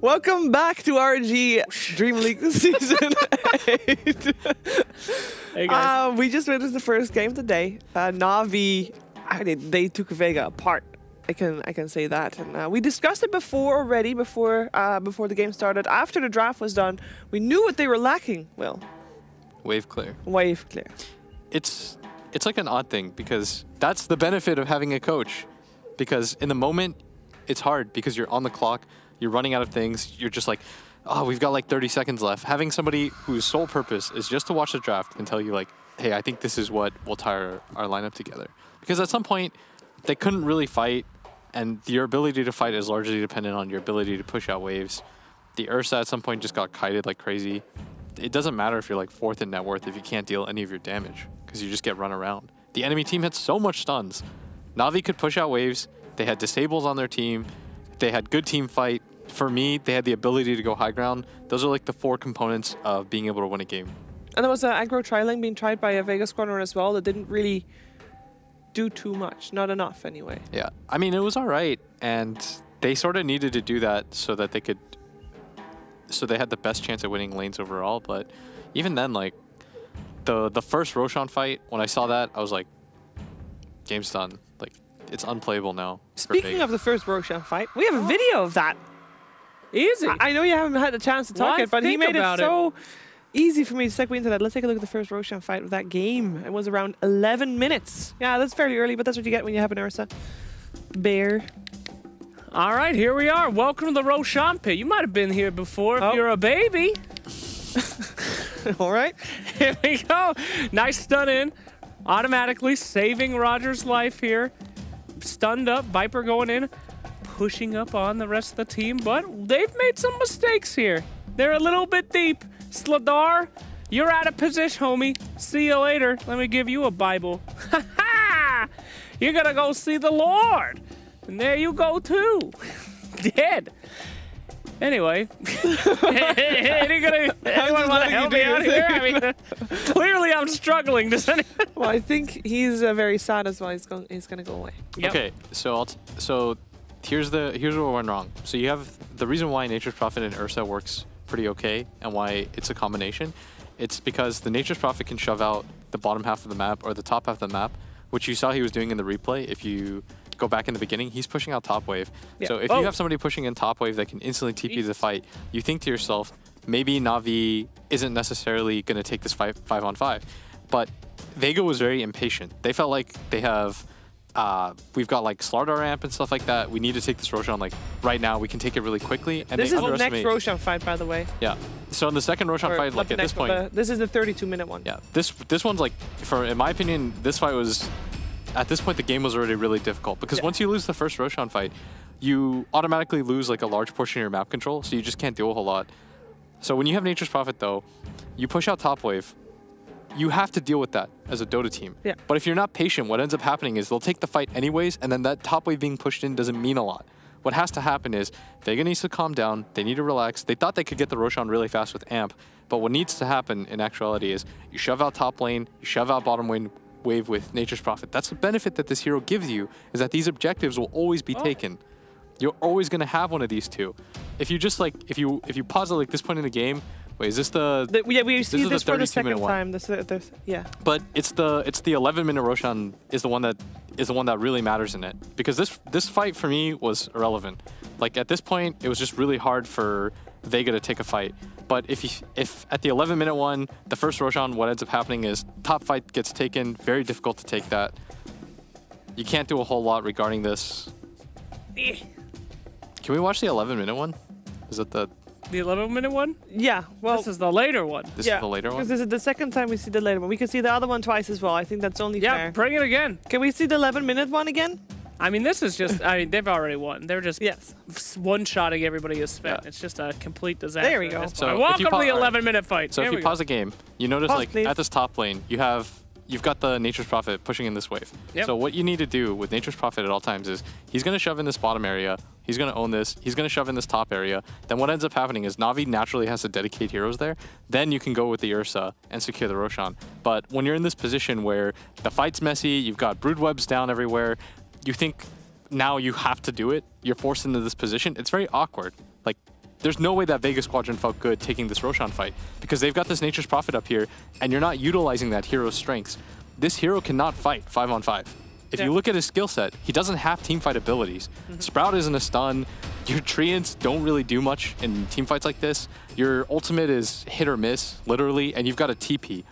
Welcome back to ROG DreamLeague Season 8. Hey guys. We just witnessed the first game today. Na'Vi, they took Vega apart. I can say that. And we discussed it before already, before the game started. After the draft was done, we knew what they were lacking. Well, wave clear. Wave clear. It's like an odd thing because that's the benefit of having a coach. Because in the moment, it's hard because you're on the clock, you're running out of things, you're just like, oh, we've got like 30 seconds left. Having somebody whose sole purpose is just to watch the draft and tell you like, hey, I think this is what will tie our lineup together. Because at some point, they couldn't really fight, and your ability to fight is largely dependent on your ability to push out waves. The Ursa at some point just got kited like crazy. It doesn't matter if you're like 4th in net worth if you can't deal any of your damage, because you just get run around. The enemy team had so much stuns. Na'Vi could push out waves. They had disables on their team. They had good team fight. For me, they had the ability to go high ground. Those are like the 4 components of being able to win a game. And there was an aggro trialing being tried by a Vega Squadron as well that didn't really do too much. Not enough, anyway. Yeah. I mean, it was all right. And they sort of needed to do that so that they could... So they had the best chance at winning lanes overall. But even then, like, the first Roshan fight, when I saw that, I was like, game's done. Like, it's unplayable now. Speaking of the first Roshan fight, we have a video of that. Easy. I know you haven't had the chance to talk yet, but he made it so easy for me to segue into that. Let's take a look at the first Roshan fight of that game. It was around 11 minutes. Yeah, that's fairly early, but that's what you get when you have an Ursa. Bear. All right, here we are. Welcome to the Roshan pit. You might have been here before if you're a baby. All right. Here we go. Nice stun in. Automatically saving Roger's life here. Stunned up. Viper going in. Pushing up on the rest of the team, but they've made some mistakes here. They're a little bit deep. Sladar, you're out of position, homie. See you later. Let me give you a Bible. Ha ha! You're gonna go see the Lord. And there you go too. Dead. Anyway. Anyone want to help me out here? I mean, clearly I'm struggling. Does anyone? Well, I think he's very sad as well. He's gonna go away. Yep. Okay, so here's what went wrong. So you have the reason why Nature's Prophet and Ursa works pretty okay and why it's a combination. It's because the Nature's Prophet can shove out the bottom half of the map or the top half of the map, which you saw he was doing in the replay. If you go back in the beginning, he's pushing out top wave. Yeah. So if you have somebody pushing in top wave that can instantly TP the fight, you think to yourself, maybe Na'Vi isn't necessarily going to take this fight 5-on-5. But Vega was very impatient. They felt like they have... we've got like Slardar ramp and stuff like that. We need to take this Roshan like right now. We can take it really quickly. And this is the next Roshan fight, by the way. Yeah. So in the second Roshan fight, like at this point, this is the 32-minute one. Yeah. This one's like, in my opinion, this fight was at this point the game was already really difficult because once you lose the first Roshan fight, you automatically lose like a large portion of your map control. So you just can't do a whole lot. So when you have Nature's Prophet though, you push out top wave. You have to deal with that as a Dota team. Yeah. But if you're not patient, what ends up happening is they'll take the fight anyways, and then that top wave being pushed in doesn't mean a lot. What has to happen is Vega needs to calm down. They need to relax. They thought they could get the Roshan really fast with Amp, but what needs to happen in actuality is you shove out top lane, you shove out bottom lane wave with Nature's Prophet. That's the benefit that this hero gives you, is that these objectives will always be taken. You're always going to have one of these two. If you just like, if you pause it like this point in the game, wait, is this yeah, we see this for the second time. Yeah. But it's the 11-minute Roshan is the one that really matters in it, because this fight for me was irrelevant. Like at this point, it was just really hard for Vega to take a fight. But if at the 11-minute one, the first Roshan, what ends up happening is top fight gets taken. Very difficult to take that. You can't do a whole lot regarding this. Can we watch the 11-minute one? Is it the 11-minute one? Yeah, well... This is the later one. This is the later one? Because this is the second time we see the later one. We can see the other one twice as well. I think that's only fair. Yeah, bring it again. Can we see the 11-minute one again? I mean, this is just... I mean, they've already won. They're just one-shotting everybody is spent. Yeah. It's just a complete disaster. There we go. So welcome to the 11-minute fight. So if you pause the game, you notice like please. at this top lane, you've got the Nature's Prophet pushing in this wave. Yep. So what you need to do with Nature's Prophet at all times is he's going to shove in this bottom area. He's going to own this. He's going to shove in this top area. Then what ends up happening is Na'Vi naturally has to dedicate heroes there. Then you can go with the Ursa and secure the Roshan. But when you're in this position where the fight's messy, you've got brood webs down everywhere, you think now you have to do it. You're forced into this position. It's very awkward. Like there's no way that Vega Squadron felt good taking this Roshan fight because they've got this Nature's Prophet up here, and you're not utilizing that hero's strengths. This hero cannot fight 5-on-5. If you look at his skill set, he doesn't have teamfight abilities. Sprout isn't a stun. Your Treants don't really do much in teamfights like this. Your ultimate is hit or miss, literally, and you've got a TP.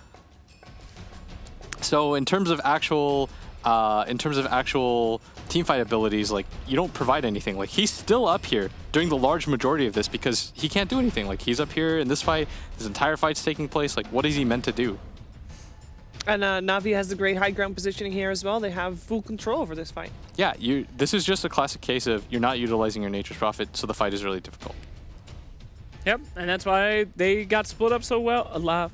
So in terms of actual teamfight abilities, like, you don't provide anything. Like, he's still up here during the large majority of this because he can't do anything. Like, he's up here in this fight, his entire fight's taking place. Like, what is he meant to do? And Na'Vi has the great high ground positioning here as well. They have full control over this fight. Yeah, this is just a classic case of you're not utilizing your Nature's Prophet, so the fight is really difficult. Yep, and that's why they got split up so well,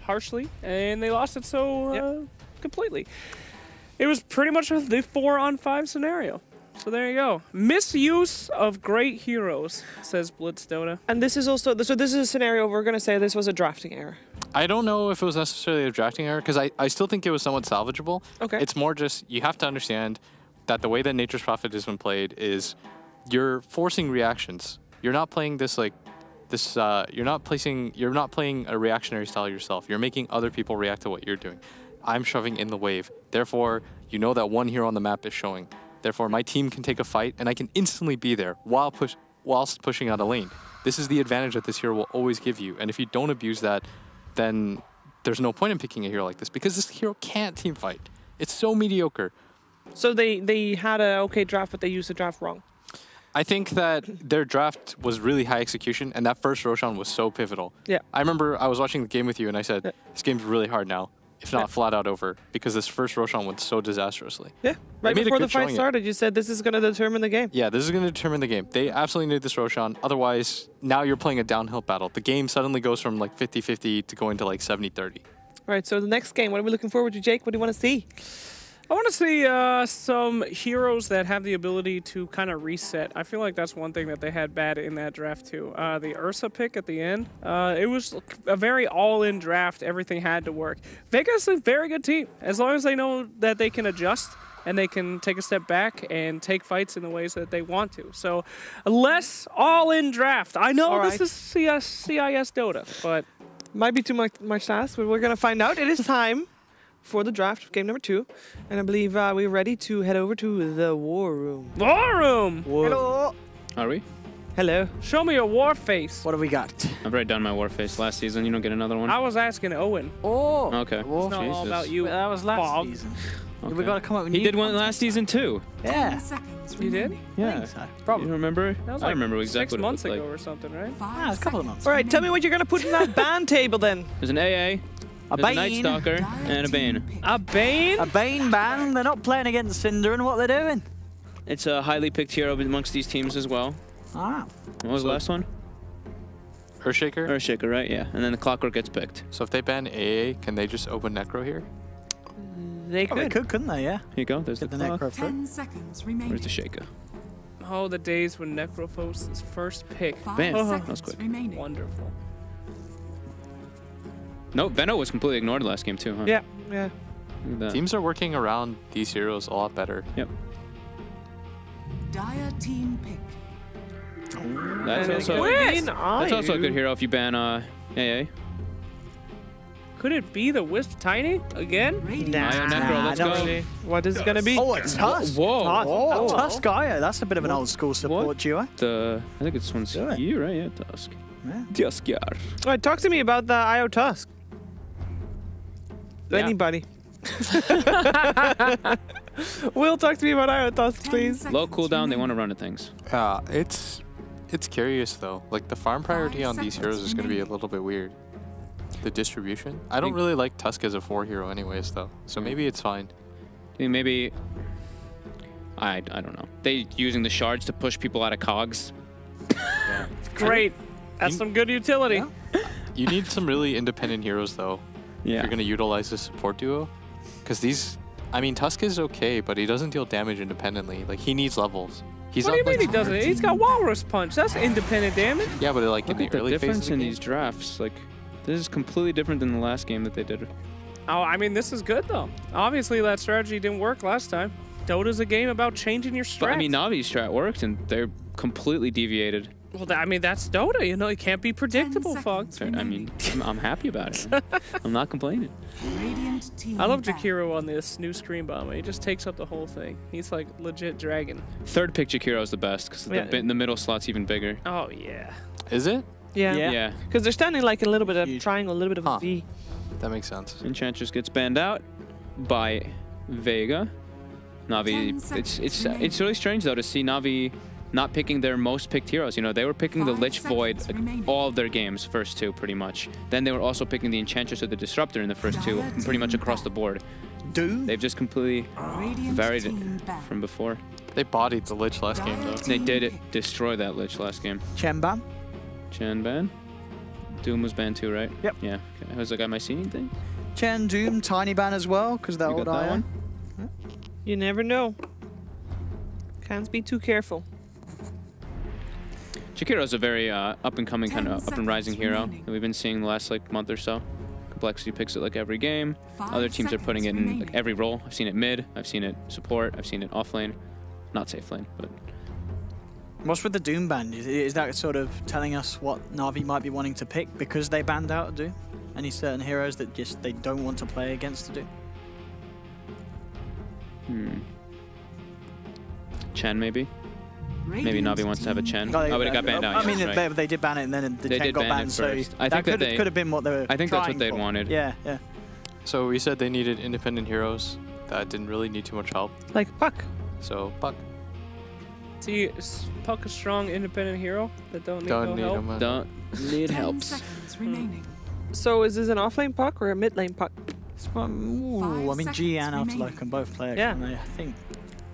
harshly, and they lost it so completely. It was pretty much the 4-on-5 scenario. So there you go. Misuse of great heroes, says Blitz Dota. And this is also, so this is a scenario we're going to say this was a drafting error. I don't know if it was necessarily a drafting error because I still think it was somewhat salvageable. Okay. It's more just you have to understand that the way that Nature's Prophet has been played is you're forcing reactions. You're not playing this like this. You're not playing a reactionary style yourself. You're making other people react to what you're doing. I'm shoving in the wave. Therefore, you know that one hero on the map is showing. Therefore, my team can take a fight and I can instantly be there whilst pushing out a lane. This is the advantage that this hero will always give you. And if you don't abuse that, then there's no point in picking a hero like this because this hero can't team fight. It's so mediocre. So they had a okay draft, but they used the draft wrong. I think that their draft was really high execution, and that first Roshan was so pivotal. Yeah. I remember I was watching the game with you, and I said, this game's really hard now, if not flat out over, because this first Roshan went so disastrously. Yeah, right before the fight started, you said this is going to determine the game. Yeah, this is going to determine the game. They absolutely need this Roshan. Otherwise, now you're playing a downhill battle. The game suddenly goes from like 50-50 to going to like 70-30. All right, so the next game, what are we looking forward to, Jake? What do you want to see? I want to see some heroes that have the ability to kind of reset. I feel like that's one thing that they had bad in that draft too. The Ursa pick at the end, it was a very all-in draft. Everything had to work. Vega's a very good team. As long as they know that they can adjust and they can take a step back and take fights in the ways that they want to. So a less all-in draft. I know this is CIS Dota, but... Might be too much to ask, but we're going to find out. It is time for the draft of game number 2. And I believe we're ready to head over to the War Room. War Room! Hello! Are we? Hello. Show me a war face. What do we got? I've already done my war face last season. You don't get another one? I was asking Owen. Oh! Okay. It's not all about you. That was last Fog. season. Okay. We gotta come up with He new did one content. last season too. Yeah. You did? Yeah. So. You Probably. remember? That was I like remember exactly 6 months what it ago looked or something, right? Ah, it's a couple of months. All right, tell me what you're going to put in that band table then. like. There's an AA, A there's a Night Bane. Stalker, and a Bane. A Bane? A Bane band. They're not playing against Cinder and what they're doing. It's a highly picked hero amongst these teams as well. Ah. What was the last one? Earthshaker? Earthshaker, right? Yeah. And then the Clockwork gets picked. So if they ban AA, can they just open Necro here? They Oh, they could, couldn't they? Yeah. Here you go. There's Get the clock. Necro through. 10 seconds remaining. Where's the Shaker? Oh, the days when Necrophos' first pick. 5 Bam. seconds That was quick. remaining. Wonderful. No, Venno was completely ignored last game too, huh? Yeah, yeah. Look at that. Teams are working around these heroes a lot better. Yep. Dire team pick. That's also, that's also a good hero if you ban AA. Could it be the Wisp Tiny again? Iron Necro, let's no. go. What is it going to be? Oh, it's Tusk. Whoa. Oh, Tusk Gaia. That's a bit of an old school support duo. I think this one's Do it. here, right? Yeah, Tusk. Yeah. Tusk, yeah. All right, talk to me about the IO Tusk. Yeah. Anybody. Will, talk to me about IO Tusk, please. Low cooldown, they want to run at things. It's curious though. Like the farm priority on these heroes is going to be a remaining. little bit weird. The distribution. I don't really like Tusk as a 4 hero anyways though. So maybe it's fine. I mean, maybe I don't know. They using the shards to push people out of cogs. Great. That's some good utility. You need some really independent heroes though. If Yeah. you're going to utilize this support duo. Because these, I mean, Tusk is okay, but he doesn't deal damage independently. Like he needs levels. He's What do you up, mean like, he doesn't? He's got Walrus Punch. That's independent damage. Yeah, but like Look in at the the early difference phases of in the game- these drafts. Like, this is completely different than the last game that they did. Oh, I mean, this is good, though. Obviously, that strategy didn't work last time. Dota's a game about changing your strat. But I mean, Navi's strat worked, and they're completely deviated. Well, I mean, that's Dota. You know, it can't be predictable, Fox. I mean, I'm happy about it. I'm not complaining. I love Jakiro on this new Screen Bomb. He just takes up the whole thing. He's like legit dragon. Third pick Jakiro is the best because the middle slot's even bigger. Oh, yeah. Is it? Yeah. Yeah. Because they're standing like a little bit of triangle, a little bit of a V. That makes sense. Enchantress gets banned out by Vega. Navi, it's really strange though to see Navi not picking their most picked heroes. You know, they were picking the Lich Void like, all of their games, first two pretty much. Then they were also picking the Enchantress or the Disruptor in the first two, pretty much across the board. They've just completely varied it from before. They bodied the Lich last game though. They did destroy that Lich last game. Chen ban. Chen ban. Doom was banned too, right? Yep. Yeah. Okay. Was the guy my seeing thing? Chen, Doom, Tiny ban as well, because that You old got that IO. one? You never know. Can't be too careful. Jakiro's a very up-and-coming, kind of up-and-rising hero that we've been seeing the last like month or so. Complexity picks it like every game. Other teams are putting it in like every role. I've seen it mid, I've seen it support, I've seen it off lane. Not safe lane, but... What's with the Doom ban? Is that sort of telling us what Na'Vi might be wanting to pick because they banned out Doom? Any certain heroes that just they don't want to play against the Doom? Chen, maybe? Maybe Na'Vi wants to have a Chen. Oh, but it got banned out. I mean, right. they did ban it, and then the They Chen did got ban banned. it So first. I think that that could have been what they were. I think that's what trying they'd for. wanted. Yeah, yeah. So we said they needed independent heroes that didn't really need too much help. Like Puck. So Puck. See, is Puck a strong independent hero that don't need Don't no need help? him. Don't need helps. So is this an offlane Puck or a mid lane Puck? Ooh, I mean, G and Outlook can both play it. Yeah. Can't they? I think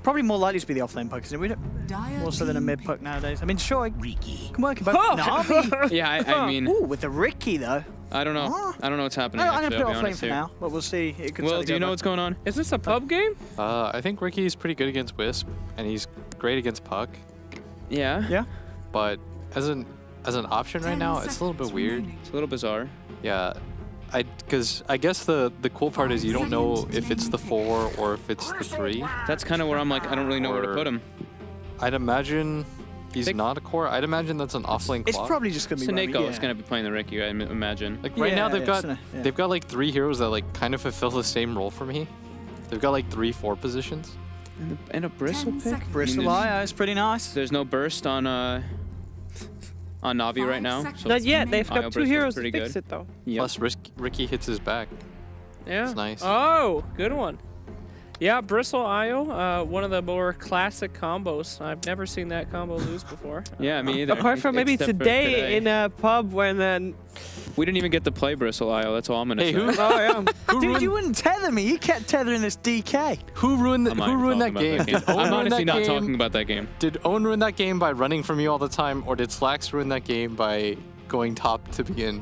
probably more likely to be the offlane puck, isn't it? We don't more so than a mid puck nowadays. I mean, sure, can work in both. Na'Vi. Yeah, I mean, Ooh, with the Ricky though. I don't know. Huh? I don't know what's happening. I'm Actually, gonna I'll put be offlane honest for here. now, but we'll see. It could Will, totally do you go know back. what's going on? Is this a pub game? I think Ricky's pretty good against Wisp, and he's great against Puck. Yeah. Yeah. But as an option right now, it's a little bit weird. It's a little bizarre. Yeah, because I guess the cool part is you don't know if it's the 4 or if it's the 3. That's kind of where I'm like, I don't really know where to put him. I'd imagine he's not a core. I'd imagine that's an offlane It's clock. probably just gonna be Saneko yeah. is going to be playing the Ricky, I imagine. Like right now they've got yeah. they've got like 3 heroes that like kind of fulfill the same role for me. They've got like 3-4 positions. And a Bristle pick? Bristle Eye is pretty nice. There's no burst on Na'Vi right now. So Not yet. They've Io got 2 Bristle's heroes to pretty fix good. it though. Yep. Plus Ricky hits his back. Yeah. That's nice. Oh, good one. Yeah, Bristle Io, one of the more classic combos. I've never seen that combo lose before. Yeah, me either. Apart from maybe Except for today in a pub when We didn't even get to play Bristle Io. That's all I'm going to Hey, say. who? oh yeah. Dude, you wouldn't tether me. You kept tethering this DK. Who ruined I'm not even who ruined that talking game? about Did Owen I'm ruin honestly that not game? talking about that game. Did Owen ruin that game by running from you all the time, or did Slacks ruin that game by going top to begin?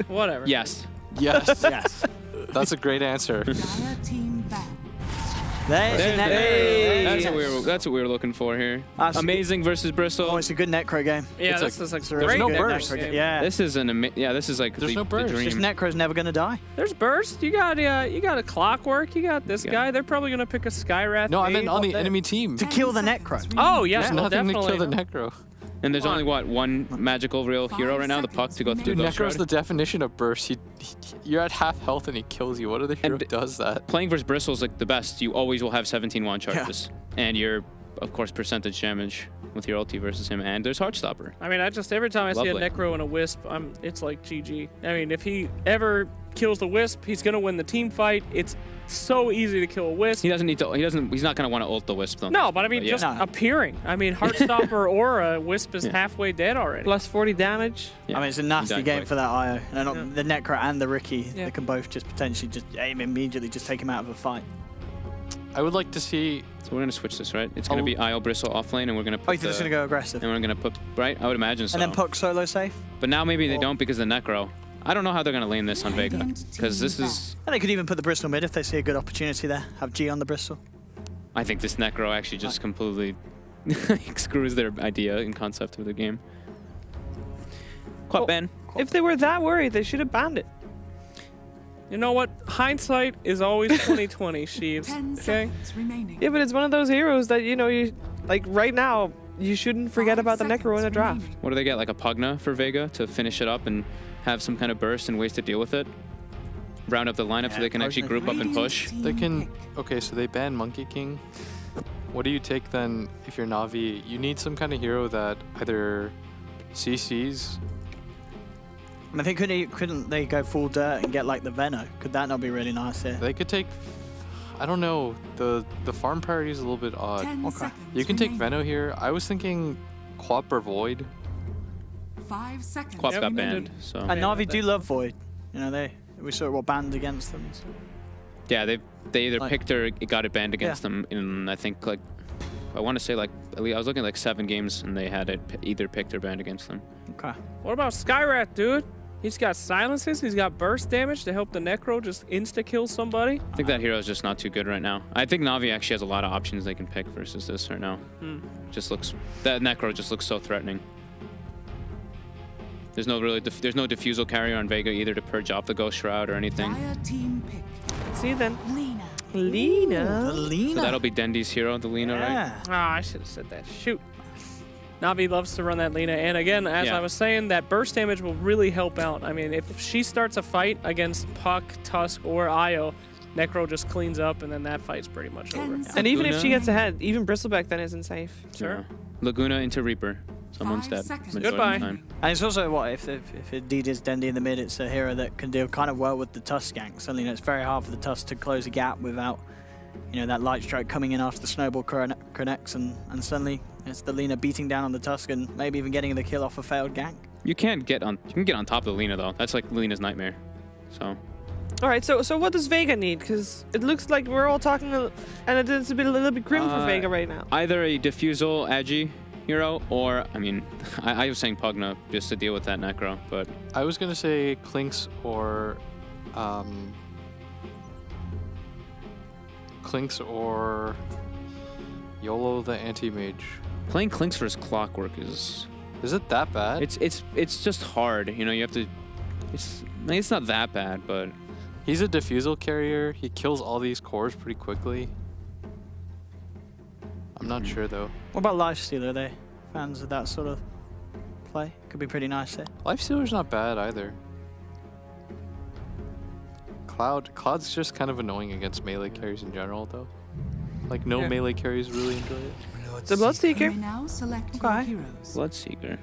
Whatever. Yes. Yes. Yes. That's a great answer. That's what we were looking for here. Amazing versus Bristle. Oh, it's a good Necro game. Yeah, It's this like- is like there's great no good burst. Necro game. Yeah. This is this is like There's the, no burst. the This dream. Necro's never gonna die. There's burst. You got a clockwork. You got this guy. They're probably gonna pick a Skywrath. No, I meant maid on up the there. enemy team. To kill the Necro. Oh yeah, There's well, nothing to definitely. kill the Necro. And there's only what one magical real hero right now, the Puck, to go through Dude, the Necro's the definition of burst. You're at half health and he kills you. What other hero does that? Playing versus Bristle is like the best. You always will have 17 wand charges, and you're of course percentage damage with your ulti versus him. And there's Heartstopper. I mean, I just every time I see a Lovely. Necro and a Wisp, it's like GG. I mean, if he ever kills the Wisp, he's gonna win the team fight. It's so easy to kill a Wisp. He doesn't need to. He's not gonna want to ult the Wisp though. No, but I mean, yeah. just appearing. I mean, Heartstopper or a Wisp is halfway dead already. Plus 40 damage. Yeah. I mean, it's a nasty Died game quick. for that IO. And the Necro and the Ricky, Yeah. they can both just potentially just aim immediately, just take him out of a fight. I would like to see. So we're gonna switch this, right? It's gonna be Io Bristle offlane, and we're gonna. Put Oh, you think it's gonna go aggressive? And we're gonna put right. I would imagine so. And then Puck solo safe? But now maybe they don't because of the Necro. I don't know how they're gonna lane this on Vega, because this is. And they could even put the Bristol mid if they see a good opportunity there. Have G on the Bristol. I think this Necro actually just completely screws their idea and concept of the game. Quap ban. If they were that worried, they should have banned it. You know what? Hindsight is always 20/20, Sheaves. Okay. Yeah, but it's one of those heroes that you like right now. you shouldn't forget about the Necro in the draft. What do they get? Like a Pugna for Vega to finish it up and have some kind of burst and ways to deal with it? Round up the lineup so they can actually group up and push. They can. Okay, so they ban Monkey King. What do you take then if you're Na'Vi? You need some kind of hero that either CCs. I think couldn't they go full dirt and get like the Veno? Could that not be really nice here? They could take. I don't know. The farm priority is a little bit odd. Okay. You can take Veno here. I was thinking Quap or Void. 5 seconds. Quap got reminded. banned, so. And Na'Vi do love Void. You know, we sort of were banned against them. So. Yeah, they either Like- picked or it got it banned against them in, I think, like, I want to say, like, at least I was looking at like 7 games and they had it either picked or banned against them. Okay. What about Skyrat, dude? He's got silences, he's got burst damage to help the Necro just insta-kill somebody. I think that hero is just not too good right now. I think Na'Vi actually has a lot of options they can pick versus this right now. Just looks, that Necro just looks so threatening. There's no diffusal carrier on Vega either to purge off the Ghost Shroud or anything. Dire team pick. See then. Lena. Lena. Lena. So that'll be Dendy's hero, the Lena, right? Yeah. Ah, I should have said that. Shoot. Na'Vi loves to run that Lena, and again, as Yeah. I was saying, that burst damage will really help out. I mean, if she starts a fight against Puck, Tusk, or Io, Necro just cleans up, and then that fight's pretty much over. And even if she Luna. gets ahead, even Bristleback then isn't safe. Sure. Yeah. Laguna into Reaper. Someone's 5 dead. seconds. majority of Goodbye. the time. And it's also what if indeed is Dendy in the mid, it's a hero that can deal kind of well with the Tusk gank. Suddenly, it's very hard for the Tusk to close a gap without, you know, that light strike coming in after the snowball connects, and suddenly it's the Lena beating down on the Tusk and maybe even getting the kill off a failed gank. You can get on top of the Lena though. That's like Lena's nightmare. So All right, so what does Vega need? Because it looks like we're all talking, and it's a little bit grim for Vega right now. either a diffusal Agi hero or, I mean, I was saying Pugna just to deal with that Necro, but I was gonna say Clinks or YOLO the anti-mage. playing Clinks for his clockwork is it that bad? it's just hard. You know, you have to. It's not that bad, but He's a diffusal carrier. He kills all these cores pretty quickly. I'm not sure though. What about Lifestealer? Are they fans of that sort of play? Could be pretty nice there. Lifestealer's not bad either. Cloud's just kind of annoying against melee carries in general though. Like no Yeah. melee carries really enjoy it. The Bloodseeker. You may now select your Okay. heroes. Bloodseeker.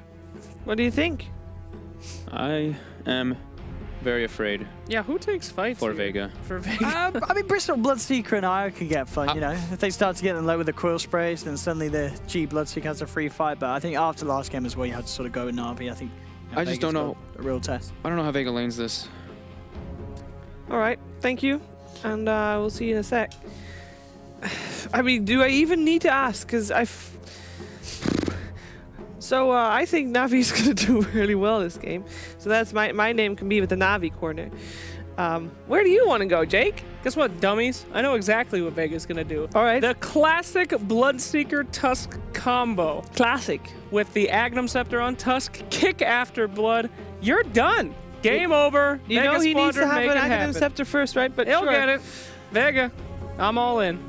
What do you think? I am very afraid Yeah, who takes fights for here? Vega. For Vega. I mean, Bristol Bloodseeker and Io can get fun, you know. If they start to get them low with the quill sprays, then suddenly the G Bloodseeker has a free fight. But I think after last game as well, you had to sort of go with Na'Vi. I think I just don't know. A real test. I don't know how Vega lanes this. All right, thank you, and we'll see you in a sec. I mean, do I even need to ask? Because So I think Navi's gonna do really well this game. So that's my name can be with the Navi corner. Where do you want to go, Jake? Guess what, dummies? I know exactly what Vega's gonna do. All right. The classic Bloodseeker Tusk combo. Classic. With the Agnum Scepter on Tusk, kick after blood. You're done. Game over. You Vega know he needs to Squadron, have make an it Aghanim happen. Scepter first, right? But He'll sure. get it. Vega, I'm all in.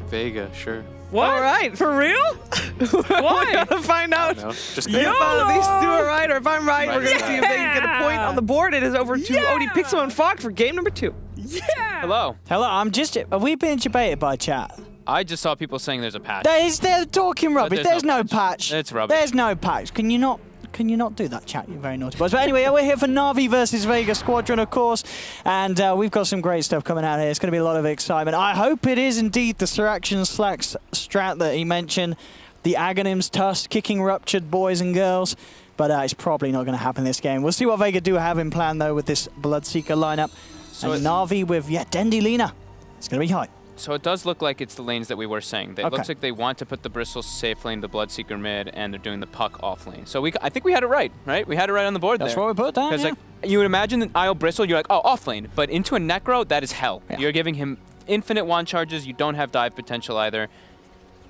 Vega, sure. What? All right. For real? We're Why? gonna find out. No, just If kidding. these two are right, or if I'm right, we're gonna see if they can get a point Yeah. on the board. It is over to Yeah. Odie Pixel and Fox for game number 2. Yeah. Hello. Hello, are we being debated by chat? I just saw people saying there's a patch. They're talking rubbish. there's There's no no patch. It's rubbish. There's no patch. Can you not do that, chat? You very naughty boys. But anyway, we're here for Na'Vi versus Vega Squadron, of course, and we've got some great stuff coming out here. It's going to be a lot of excitement. I hope it is indeed the Siraction Slacks strat that he mentioned, the Aghanim's Tusk, kicking ruptured boys and girls, but it's probably not going to happen this game. We'll see what Vega do have in plan, though, with this Bloodseeker lineup. So and Na'Vi with, Dendy Lena. It's going to be high. So it does look like it's the lanes that we were saying. It Okay. looks like they want to put the Bristles safe lane, the Bloodseeker mid, and they're doing the Puck off lane. So I think we had it right, right? We had it right on the board That's there. what we put down, Because yeah. like, you would imagine that Isle Bristle, you're like, oh, off lane. But into a Necro, that is hell. Yeah. You're giving him infinite wand charges. You don't have dive potential either.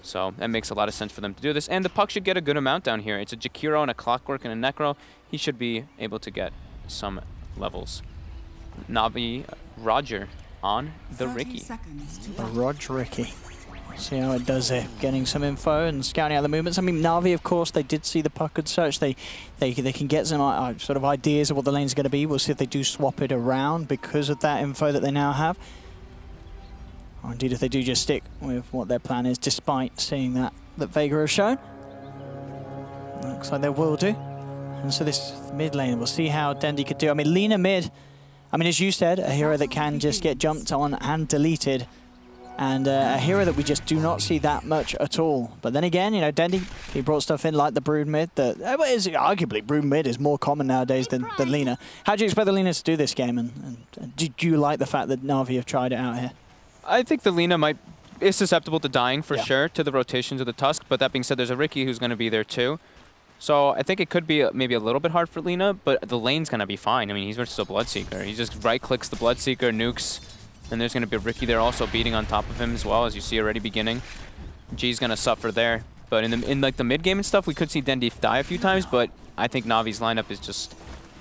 So that makes a lot of sense for them to do this. And the Puck should get a good amount down here. It's a Jakiro and a Clockwork and a Necro. He should be able to get some levels. Navi Roger on the 30 Ricky. seconds to Rodricky. See how it does here. Getting some info and scouting out the movements. I mean, Na'Vi, of course, they did see the puckered search. They can get some sort of ideas of what the lane's going to be. We'll see if they do swap it around because of that info that they now have. Or indeed, if they do just stick with what their plan is, despite seeing that Vega have shown. Looks like they will do. And so this mid lane, we'll see how Dendi could do. I mean, Lina mid, I mean, as you said, a hero that can just get jumped on and deleted. And a hero that we just do not see that much at all. But then again, you know, Dendi, he brought stuff in like the Brood mid. That is arguably, Brood mid is more common nowadays than Lina. How do you expect the Lina to do this game? And do you like the fact that Na'Vi have tried it out here? I think the Lina is susceptible to dying for sure to the rotations of the Tusk. But that being said, there's a Riki who's going to be there too. So I think it could be maybe a little bit hard for Lina, but the lane's going to be fine. I mean, he's versus a Bloodseeker. He just right-clicks the Bloodseeker, nukes. And there's going to be Riki there also beating on top of him as well, as you see already beginning. G's going to suffer there. But in like the mid game and stuff, we could see Dendi die a few times, but I think Navi's lineup is just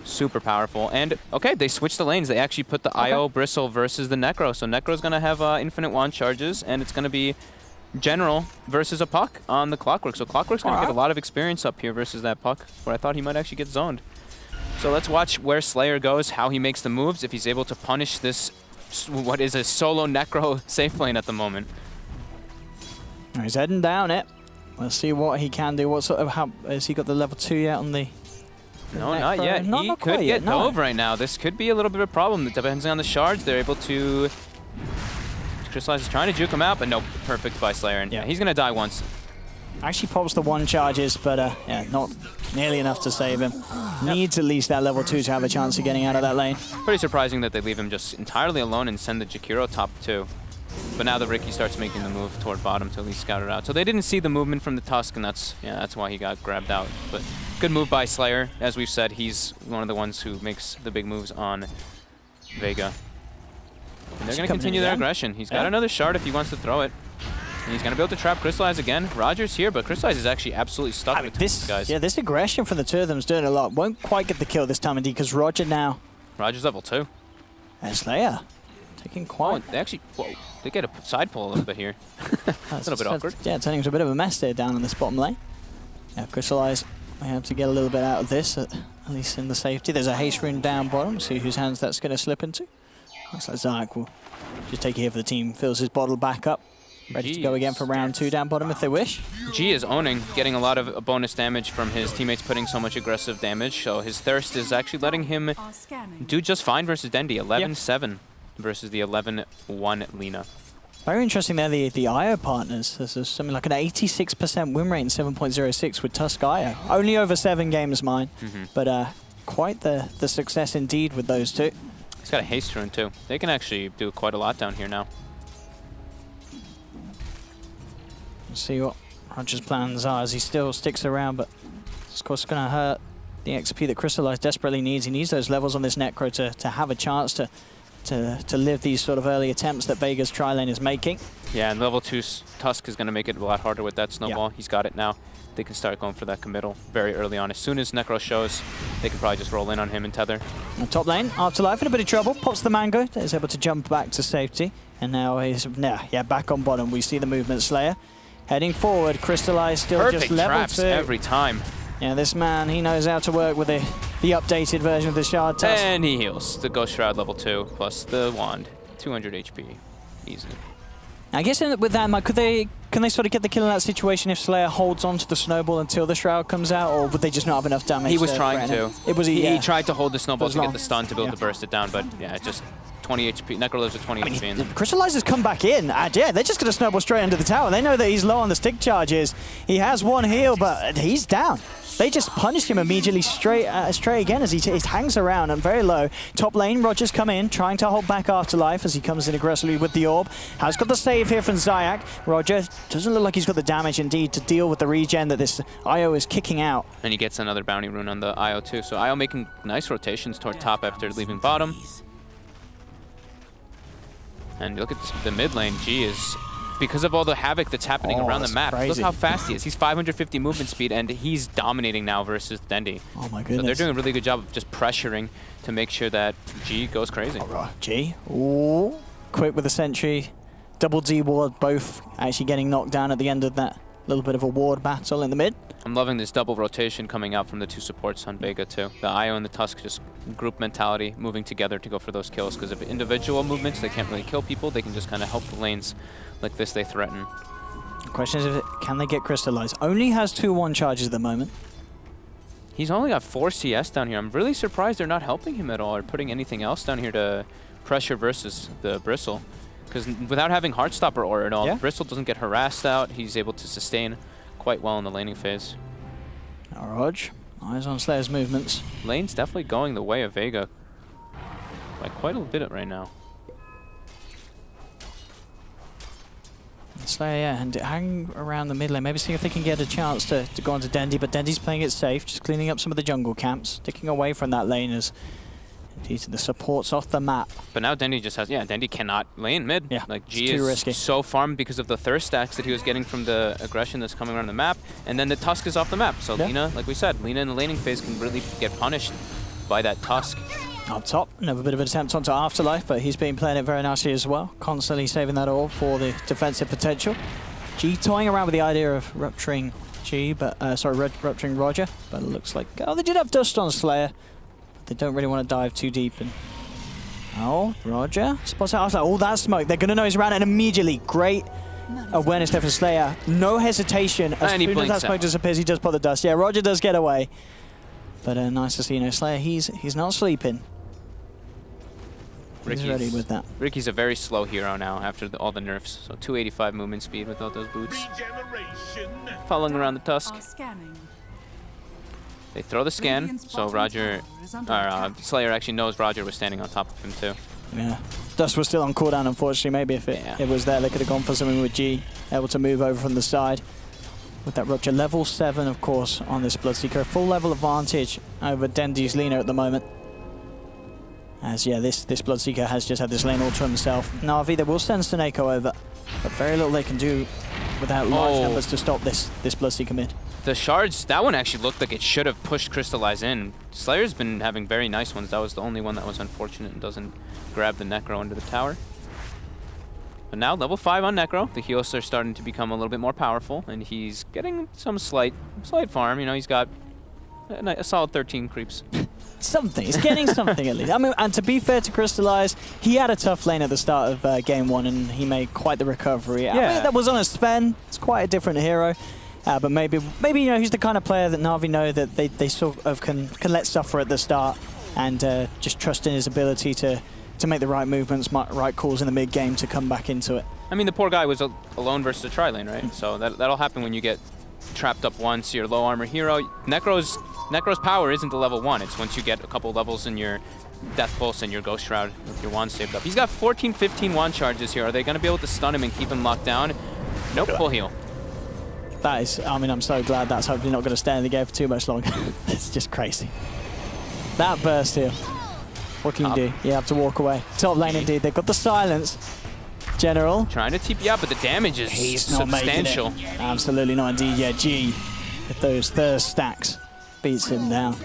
super powerful. And okay, they switched the lanes. They actually put the IO Bristle versus the Necro. So Necro's going to have infinite wand charges, and it's going to be General versus a Puck on the Clockwork. So Clockwork's going to get a lot of experience up here versus that Puck, where I thought he might actually get zoned. So let's watch where Slayer goes, how he makes the moves, if he's able to punish this what is a solo Necro safe lane at the moment. He's heading down it. Let's see what he can do. What sort of, how has he got the level 2 yet on the No, not yet. He could get dove right now. This could be a little bit of a problem. It depends on the shards. They're able to... Crystallize is trying to juke him out, but no, perfect by Slayer. And yeah, he's going to die once. Actually pops the 1 charges, but yeah, not nearly enough to save him. Needs at least that level 2 to have a chance of getting out of that lane. Pretty surprising that they leave him just entirely alone and send the Jakiro top 2. But now the Riki starts making the move toward bottom to at least scout it out. So they didn't see the movement from the Tusk, and that's why he got grabbed out. But good move by Slayer. As we've said, he's one of the ones who makes the big moves on Vega. And they're going to continue their aggression. He's got another shard if he wants to throw it. And he's going to be able to trap Crystallize again. Roger's here, but Crystallize is actually absolutely stuck with these guys. Yeah, this aggression from the two of them is doing a lot. Won't quite get the kill this time, indeed, because Roger now... Roger's level 2. And Slayer taking quite... Oh, they actually... Whoa, they get a side pull a little bit here. A little bit awkward. Yeah, turning into a bit of a mess there down in this bottom lane. Yeah, Crystallize may have to get a little bit out of this, at least in the safety. There's a haste rune down bottom. See whose hands that's going to slip into. Looks like Zayak will just take it here for the team. Fills his bottle back up. Ready to go again for round 2 down bottom if they wish. G is owning, getting a lot of bonus damage from his teammates putting so much aggressive damage. So his Thirst is actually letting him do just fine versus Dendi. 11-7 versus the 11-1 Lina. Very interesting there, the IO partners. There's something like an 86% win rate in 7.06 with Tusk IO. Only over 7 games, mine. But quite the success indeed with those two. He's got a haste rune too. They can actually do quite a lot down here now. Let's see what Roger's plans are as he still sticks around, but it's of course going to hurt the XP that Crystallize desperately needs. He needs those levels on this Necro to have a chance to live these sort of early attempts that Vega's tri-lane is making. Yeah, and level 2 Tusk is going to make it a lot harder with that snowball. He's got it now. They can start going for that committal very early on. As soon as Necro shows, they can probably just roll in on him and tether. On top lane, Afterlife in a bit of trouble. Pops the mango, is able to jump back to safety. And now he's back on bottom. We see the movement. Slayer heading forward. Crystallize still perfect just level traps 2 every time. Yeah, this man, he knows how to work with the updated version of the Shard Tusk. And he heals. The Ghost Shroud level 2 plus the wand. 200 HP. Easy. I guess with that, Mike, can they sort of get the kill in that situation if Slayer holds on to the snowball until the Shroud comes out, or would they just not have enough damage? He was trying to. He tried to hold the snowball to get the stun to be able to burst it down, but yeah, just 20 HP. Necro lives with 20 HP. Crystallizer's come back in. Yeah, they're just going to snowball straight under the tower. They know that he's low on the stick charges. He has 1 heal, but he's down. They just punish him immediately straight again as he hangs around and very low. Top lane, Roger's come in, trying to hold back Afterlife as he comes in aggressively with the orb. Has got the save here from Zayak. Roger doesn't look like he's got the damage indeed to deal with the regen that this IO is kicking out. And he gets another bounty rune on the IO too. So IO making nice rotations toward top after leaving bottom. And look at this, the mid lane. G is... because of all the havoc that's happening around the map. Crazy. Look how fast he is. He's 550 movement speed, and he's dominating now versus Dendi. Oh my goodness. So they're doing a really good job of just pressuring to make sure that G goes crazy. All right, G. Ooh. Quick with the sentry. double D ward, both actually getting knocked down at the end of that little bit of a ward battle in the mid. I'm loving this double rotation coming out from the two supports on Vega too. The Io and the Tusk, just group mentality, moving together to go for those kills, because if individual movements, they can't really kill people, they can just kind of help the lanes like this they threaten. The question is, can they get crystallized? Only has 2-1 charges at the moment. He's only got 4 CS down here. I'm really surprised they're not helping him at all or putting anything else down here to pressure versus the Bristle. Because without having Heartstopper Aura at all, Bristle doesn't get harassed out. He's able to sustain quite well in the laning phase. ROG, eyes on Slayer's movements. Lane's definitely going the way of Vega by quite a bit right now. Slayer, yeah, and hang around the mid lane, maybe see if they can get a chance to go onto Dendi, but Dendi's playing it safe, just cleaning up some of the jungle camps, sticking away from that lane as indeed the supports off the map. But now Dendi just has, Dendi cannot lane mid. Yeah, like G too is risky. So farmed because of the thirst stacks that he was getting from the aggression that's coming around the map, and then the Tusk is off the map. So Lina, like we said, Lina in the laning phase can really get punished by that Tusk. Up top, another bit of an attempt onto Afterlife, but he's been playing it very nicely as well, constantly saving that all for the defensive potential. G toying around with the idea of rupturing G, but rupturing Roger, but it looks like they did have dust on Slayer. They don't really want to dive too deep. And Roger spots out Afterlife. All that smoke, they're gonna know he's around, and immediately great awareness there for Slayer. No hesitation as soon as that smoke disappears, he does put the dust. Yeah, Roger does get away, but nice to see. Slayer, he's not sleeping. He's ready with that. Ricky's a very slow hero now after all the nerfs. So 285 movement speed without those boots. Following around the Tusk. They throw the scan, so Slayer actually knows Roger was standing on top of him too. Yeah. Dust was still on cooldown, unfortunately. Maybe if it was there, they could have gone for something with G, able to move over from the side. With that rupture, level 7, of course, on this Bloodseeker. Full level advantage over Dendi's Lina at the moment. As, this Bloodseeker has just had this lane all to himself. Na'Vi, they will send Seneko over, but very little they can do without large numbers to stop this Bloodseeker mid. The shards, that one actually looked like it should have pushed Crystallize in. Slayer's been having very nice ones. That was the only one that was unfortunate and doesn't grab the Necro under the tower. But now, level 5 on Necro. The heals are starting to become a little bit more powerful, and he's getting some slight farm. He's got a solid 13 creeps. Something. He's getting something at least. I mean, and to be fair to Crystallize, he had a tough lane at the start of Game 1, and he made quite the recovery. I mean, that was on a Sven. It's quite a different hero. But maybe he's the kind of player that Na'Vi know that they sort of can let suffer at the start and just trust in his ability to make the right movements, right calls in the mid-game to come back into it. I mean, the poor guy was alone versus a tri-lane, right? So that'll happen when you get trapped up once, you're a low armor hero. Necro's power isn't the level 1. It's once you get a couple levels in your Death Pulse and your Ghost Shroud with your wand saved up. He's got 14, 15 wand charges here. Are they going to be able to stun him and keep him locked down? Nope, full heal. That is, I mean, I'm so glad that's hopefully not going to stay in the game for too much longer. It's just crazy. That burst here. What can you do? You have to walk away. Top lane indeed. They've got the silence. General. Trying to TP out, but the damage is substantial. Not making it. Absolutely not indeed. Yeah, G, with those thirst stacks, beats him down.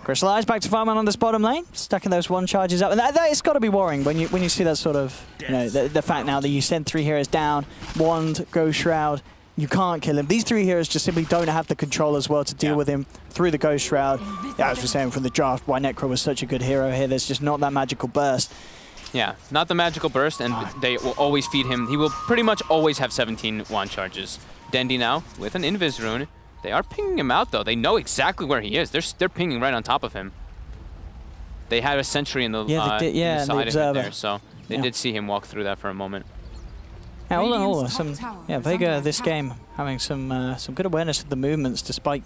Crystallize back to Fireman on this bottom lane, stacking those one charges up. And it's got to be worrying when you see that sort of, the fact now that you send 3 heroes down, Wand, Ghost Shroud, you can't kill him. These 3 heroes just simply don't have the control as well to deal with him through the Ghost Shroud. Yeah, as we were saying from the draft, why Necro was such a good hero here. There's just not that magical burst. Yeah, not the magical burst, and they will always feed him. He will pretty much always have 17 wand charges. Dendi now, with an Invis rune. They are pinging him out, though. They know exactly where he is. They're pinging right on top of him. They had a sentry in the, side of it there, so they did see him walk through that for a moment. Yeah, all in all, Vega this game having some good awareness of the movements, despite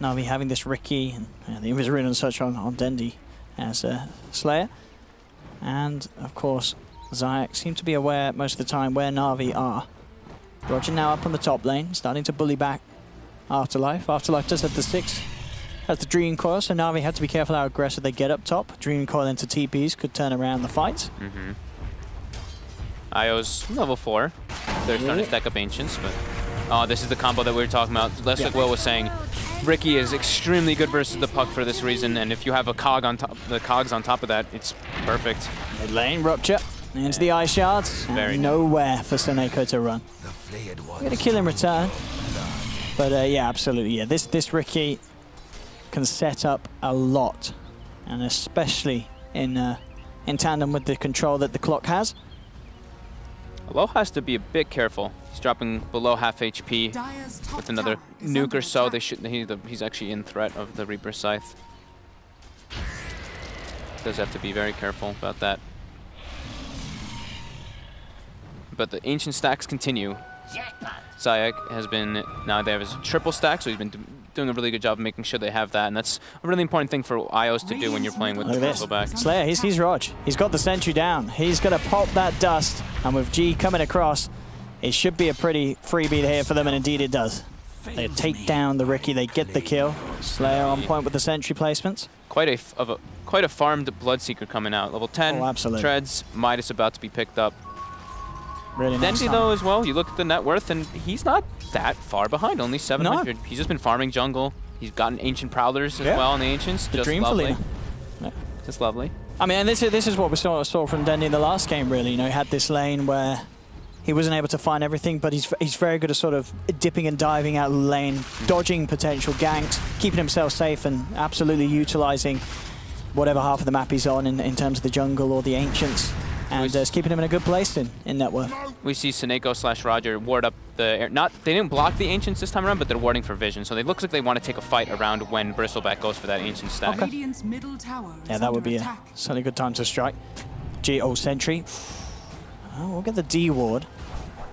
Na'Vi having this Ricky and the Invis rune and such on Dendi as Slayer. And, of course, Zayak seem to be aware most of the time where Na'Vi are. Roger now up on the top lane, starting to bully back Afterlife. Afterlife does have the 6. Has the Dream Coil, so Na'Vi have to be careful how aggressive they get up top. Dream Coil into TPs could turn around the fight. Io's level 4. They're starting to stack up Ancients, but this is the combo that we were talking about. Less like Will was saying, Ricky is extremely good versus the Puck for this reason, and if you have a cog on top, the cogs on top of that, it's perfect. Mid lane, Rupture. Into the ice shards. Very Nowhere for Seneko to run. We're going to kill in return. But yeah, absolutely. Yeah, this Ricky can set up a lot. And especially in tandem with the control that the clock has. Aloha has to be a bit careful. He's dropping below half HP with another nuke or so. He's actually in threat of the Reaper Scythe. Does have to be very careful about that. But the ancient stacks continue. Zayak has been, now they have his triple stack, so he's been doing a really good job of making sure they have that, and that's a really important thing for IOs to do when you're playing with the crystal back. Slayer, he's ROG. He's got the sentry down. He's going to pop that dust, and with G coming across, it should be a pretty freebie here for them, and indeed it does. They take down the Ricky, they get the kill. Slayer on point with the sentry placements. Quite a farmed Bloodseeker coming out. Level 10, absolutely. Treads, Midas about to be picked up. Really nice. Dendy, though, as well, you look at the net worth, and he's not that far behind, only 700. No. He's just been farming jungle. He's gotten Ancient Prowlers as well in the Ancients. The just dream lovely. Yeah. Just lovely. I mean, and this is what we saw from Dendy in the last game, really. You know, he had this lane where he wasn't able to find everything, but he's very good at sort of dipping and diving out of the lane, dodging potential ganks, keeping himself safe, and absolutely utilizing whatever half of the map he's on in terms of the jungle or the Ancients. And it's keeping him in a good place in net worth. We see Seneko / Roger ward up the air. They didn't block the Ancients this time around, but they're warding for vision. So it looks like they want to take a fight around when Bristleback goes for that Ancient stack. Okay. Yeah, that would be certainly a good time to strike. Sentry. Oh, we'll get the D ward.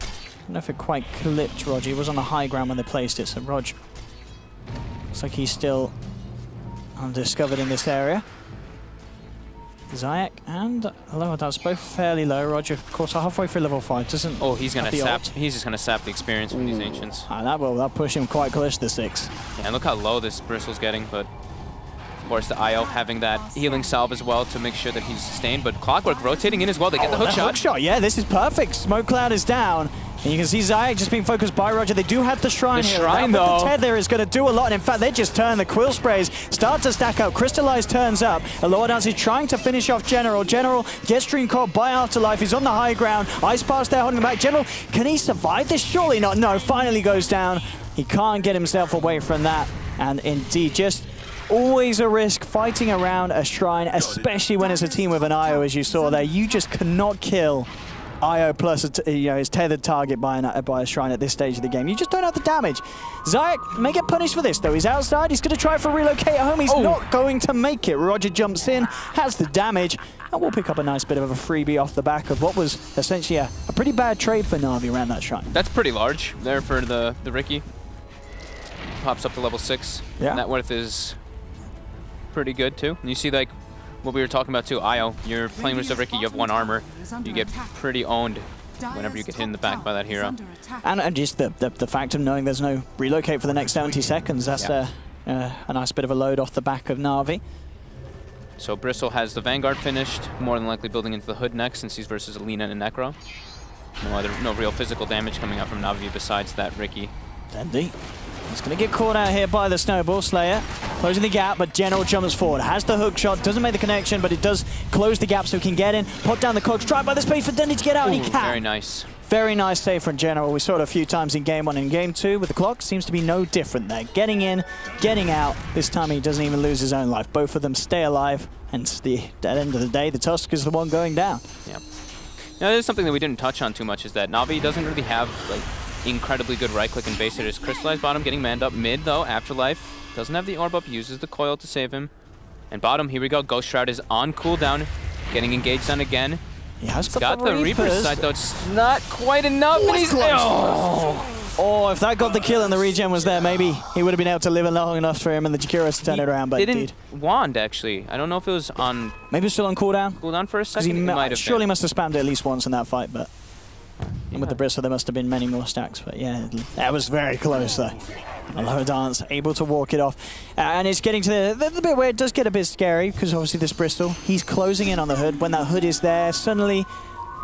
I don't know if it quite clipped ROG. It was on the high ground when they placed it, so ROG looks like he's still undiscovered in this area. Zayak and Aloha does both fairly low. Roger, of course, halfway through level 5 doesn't. Oh, he's gonna sap. He's just gonna sap the experience from these Ancients. That'll push him quite close to 6. Yeah, and look how low this Bristle's getting. But of course, the IO having that healing salve as well to make sure that he's sustained. But Clockwork rotating in as well. They get the hook shot. Hook shot, yeah, this is perfect. Smoke cloud is down. And you can see Zayak just being focused by Roger. They do have the Shrine here. Shrine, though. The tether is going to do a lot. And in fact, they just turn. The Quill Sprays start to stack up. Crystallize turns up. Aloha is trying to finish off General. General gets Stream caught by Afterlife. He's on the high ground. Ice Pass there holding him back. General, can he survive this? Surely not. No, finally goes down. He can't get himself away from that. And indeed, just always a risk fighting around a Shrine, especially when it's a team with an IO, as you saw there. You just cannot kill IO plus his tethered target by a Shrine at this stage of the game. You just don't have the damage. Zayak may get punished for this, though. He's outside. He's going to try for relocate home. He's not going to make it. Roger jumps in, has the damage, and we'll pick up a nice bit of a freebie off the back of what was essentially a pretty bad trade for Na'Vi around that Shrine. That's pretty large there for the Ricky. Pops up to level 6. Yeah. Net worth is pretty good, too. And you see, like, what we were talking about too, IO, you're playing with Ricky, you have 1 armor, you get pretty owned whenever you get hit in the back by that hero. And just the fact of knowing there's no relocate for the next 70 seconds, that's a nice bit of a load off the back of Na'Vi. So Bristle has the Vanguard finished, more than likely building into the Hood next since he's versus Alina and Necro. No real physical damage coming out from Na'Vi besides that Ricky. Dandy. He's going to get caught out here by the Snowball. Slayer closing the gap, but General jumps forward. Has the hook shot, doesn't make the connection, but it does close the gap so he can get in. Pop down the cogs, tried by the space for Dendy to get out, and he can. Very nice. Very nice save from General. We saw it a few times in Game 1 and Game 2 with the clock. Seems to be no different there. Getting in, getting out. This time he doesn't even lose his own life. Both of them stay alive, and at the end of the day, the Tusk is the one going down. Yeah. Now, there's something that we didn't touch on too much is that Na'Vi doesn't really have like incredibly good right-click and base hitters. Crystallized bottom getting manned up. Mid, though, Afterlife doesn't have the orb up, uses the coil to save him. And bottom, here we go. Ghost Shroud is on cooldown, getting engaged on again. He has got the Reaper's side, though. It's not quite enough. And he's Oh, if that got the kill and the regen was there, maybe he would have been able to live it long enough for him and the Jakiro to turn it around, but didn't wand, actually. I don't know if it was on... Maybe it's still on cooldown? Cooldown for a second? He might have surely must have spammed it at least once in that fight, but... And with the Bristle, there must have been many more stacks, but yeah, that was very close, though. Aloha Dance able to walk it off. And it's getting to the bit where it does get a bit scary, because obviously this Bristle, he's closing in on the Hood. When that Hood is there, suddenly...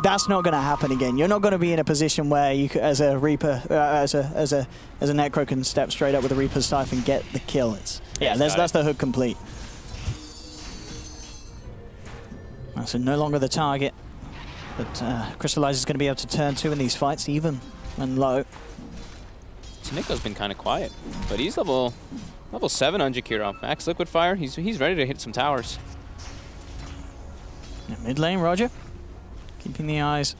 That's not going to happen again. You're not going to be in a position where you, as a Reaper, as a Necro, can step straight up with a Reaper's Scythe and get the kill. That's the Hood complete. So no longer the target. But Crystallize is going to be able to turn 2 in these fights, even when low. Nico's been kind of quiet, but he's level 7 on Jakiro. Max Liquid Fire, he's ready to hit some towers. Mid lane, Roger. Keeping the eyes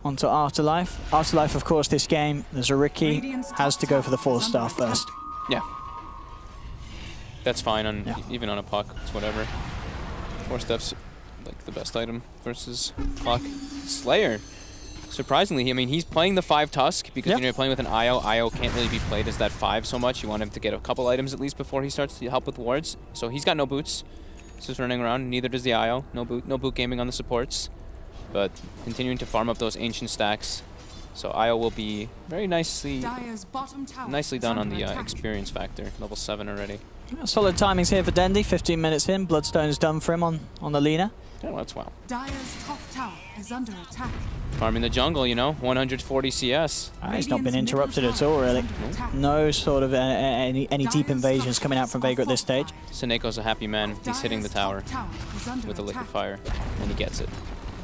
onto Afterlife. Afterlife, of course, this game, there's a Ricky, has to go for the 4-star first. Yeah. That's fine, on even on a puck, it's whatever. 4-star's like the best item versus puck. Slayer. Surprisingly, I mean, he's playing the 5 Tusk because you're playing with an IO. IO can't really be played as that 5 so much. You want him to get a couple items at least before he starts to help with wards. So he's got no boots. He's just running around. Neither does the IO. No boot gaming on the supports. But continuing to farm up those ancient stacks. So IO will be very nicely done on the experience factor. Level 7 already. Solid timings here for Dendy. 15 minutes in. Bloodstone's done for him on the Lina. Yeah, that's wow. Dire's top tower is under attack. Farming the jungle, you know, 140 CS. He's not been interrupted at all, really. No sort of any deep invasions coming out from Vega at this stage. Seneco's a happy man. He's hitting the tower with the liquid fire, and he gets it.